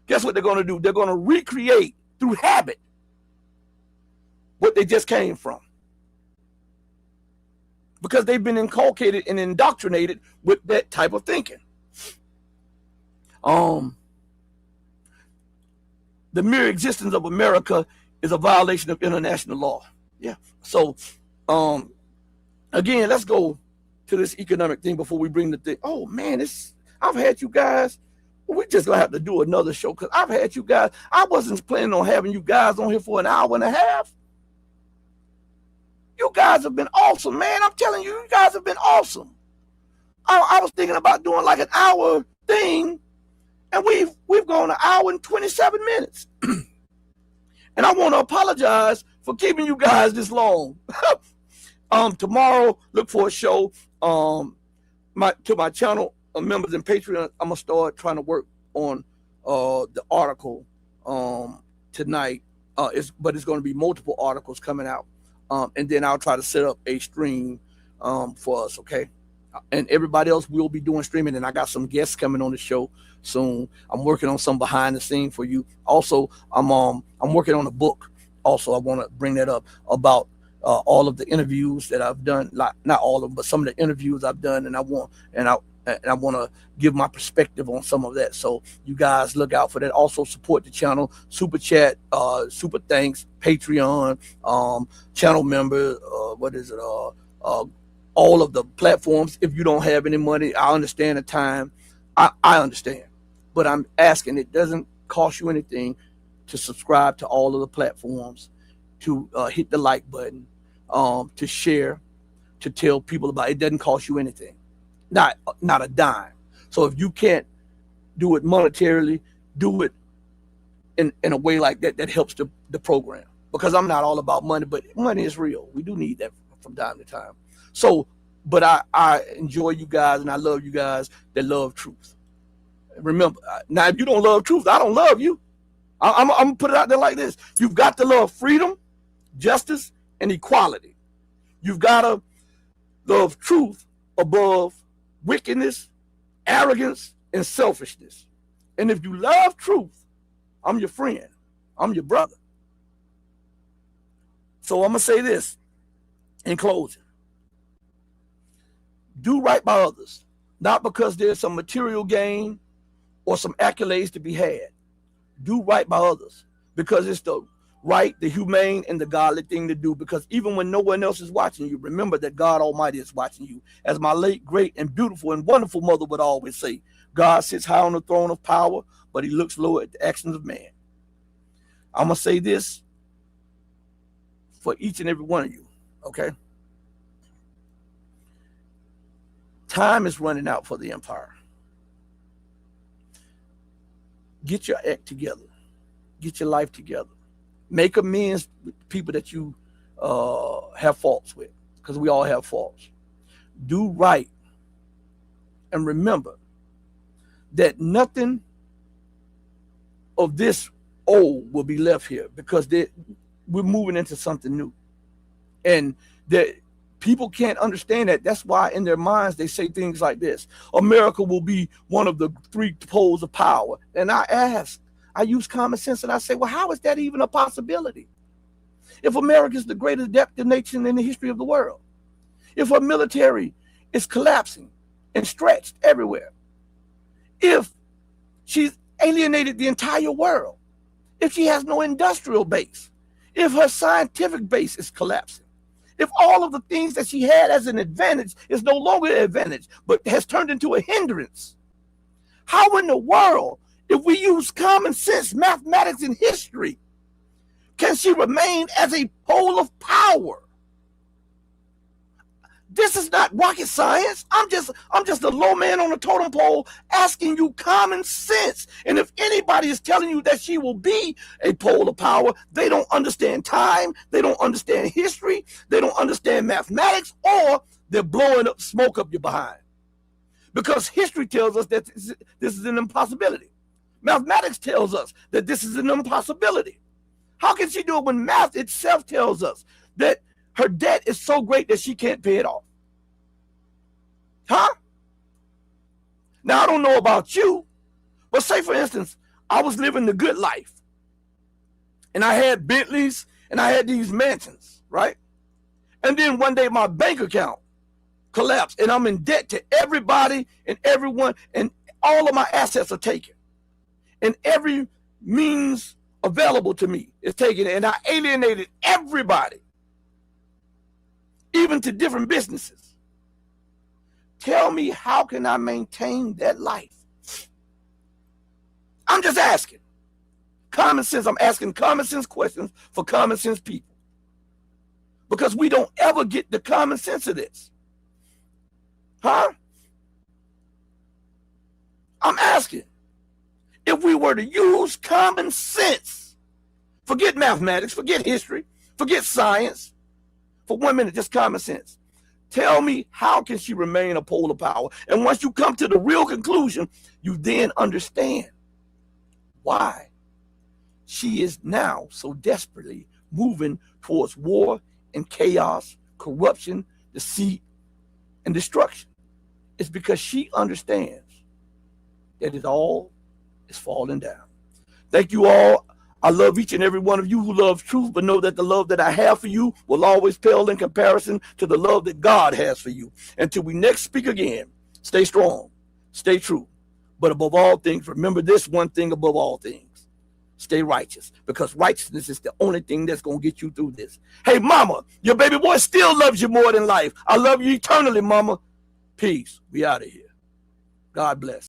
guess what they're going to do? They're going to recreate through habit what they just came from. Because they've been inculcated and indoctrinated with that type of thinking. The mere existence of America is a violation of international law. Yeah. So, again, let's go to this economic thing before we bring the thing. Oh man, I've had you guys. We just gonna have to do another show because I've had you guys. I wasn't planning on having you guys on here for an hour and a half. You guys have been awesome, man. I'm telling you, you guys have been awesome. I was thinking about doing like an hour thing, and we've gone an hour and 27 minutes. And I want to apologize for keeping you guys this long. Tomorrow, look for a show. To my channel members and Patreon, I'm gonna start trying to work on the article tonight. But it's going to be multiple articles coming out, and then I'll try to set up a stream for us. Okay, and everybody else will be doing streaming, and I got some guests coming on the show soon. I'm working on some behind the scenes for you. Also, I'm working on a book. Also, I want to bring that up about all of the interviews that I've done, not all of them, but some of the interviews I've done, and I want to give my perspective on some of that. So you guys look out for that. Also support the channel, super chat, super thanks, Patreon, channel member, all of the platforms. If you don't have any money, I understand the time. I understand, but I'm asking, it doesn't cost you anything to subscribe to all of the platforms, to hit the like button, to share, to tell people about it. It doesn't cost you anything, not a dime. So if you can't do it monetarily, do it in a way like that helps the program. Because I'm not all about money, but money is real. We do need that from time to time. So, but I enjoy you guys, and I love you guys that love truth. Remember, now if you don't love truth, I don't love you. I'm gonna put it out there like this. You've got to love freedom, justice, and equality. You've got to love truth above wickedness, arrogance, and selfishness. And if you love truth, I'm your friend. I'm your brother. So I'm going to say this in closing. Do right by others, not because there's some material gain or some accolades to be had. Do right by others because it's the right, the humane, and the godly thing to do. Because even when no one else is watching you, remember that God Almighty is watching you. As my late, great, and beautiful and wonderful mother would always say, God sits high on the throne of power, but he looks low at the actions of man. I'm going to say this for each and every one of you, okay? Time is running out for the empire. Get your act together. Get your life together. Make amends with people that you have faults with. because we all have faults. Do right. And remember that nothing of this old will be left here, because we're moving into something new. And that people can't understand that. That's why in their minds they say things like this: America will be one of the 3 poles of power. And I use common sense and I say, well, how is that even a possibility? If America is the greatest adaptive nation in the history of the world, if our military is collapsing and stretched everywhere, if she's alienated the entire world, if she has no industrial base, if her scientific base is collapsing, if all of the things that she had as an advantage is no longer an advantage, but has turned into a hindrance, how in the world, if we use common sense, mathematics, and history, can she remain as a pole of power? This is not rocket science. I'm just a low man on the totem pole asking you common sense. And if anybody is telling you that she will be a pole of power, they don't understand time, they don't understand history, they don't understand mathematics, or they're blowing up smoke up your behind. Because history tells us that this is an impossibility. Mathematics tells us that this is an impossibility. How can she do it when math itself tells us that her debt is so great that she can't pay it off? Huh? Now, I don't know about you, but say, for instance, I was living the good life, and I had Bentleys, and I had these mansions, right? And then one day my bank account collapsed, and I'm in debt to everybody and everyone, and all of my assets are taken. And every means available to me is taken, and I alienated everybody, even to different businesses. Tell me, how can I maintain that life? I'm just asking. Common sense. I'm asking common sense questions for common sense people, because we don't ever get the common sense of this. Huh? I'm asking. If we were to use common sense, forget mathematics, forget history, forget science, for 1 minute, just common sense. Tell me, how can she remain a pole of power? And once you come to the real conclusion, you then understand why she is now so desperately moving towards war and chaos, corruption, deceit, and destruction. It's because she understands that it all is falling down. Thank you all. I love each and every one of you who loves truth, but know that the love that I have for you will always pale in comparison to the love that God has for you. Until we next speak again, stay strong, stay true, but above all things, remember this one thing above all things: stay righteous, because righteousness is the only thing that's going to get you through this. Hey, mama, your baby boy still loves you more than life. I love you eternally, mama. Peace. We out of here. God bless.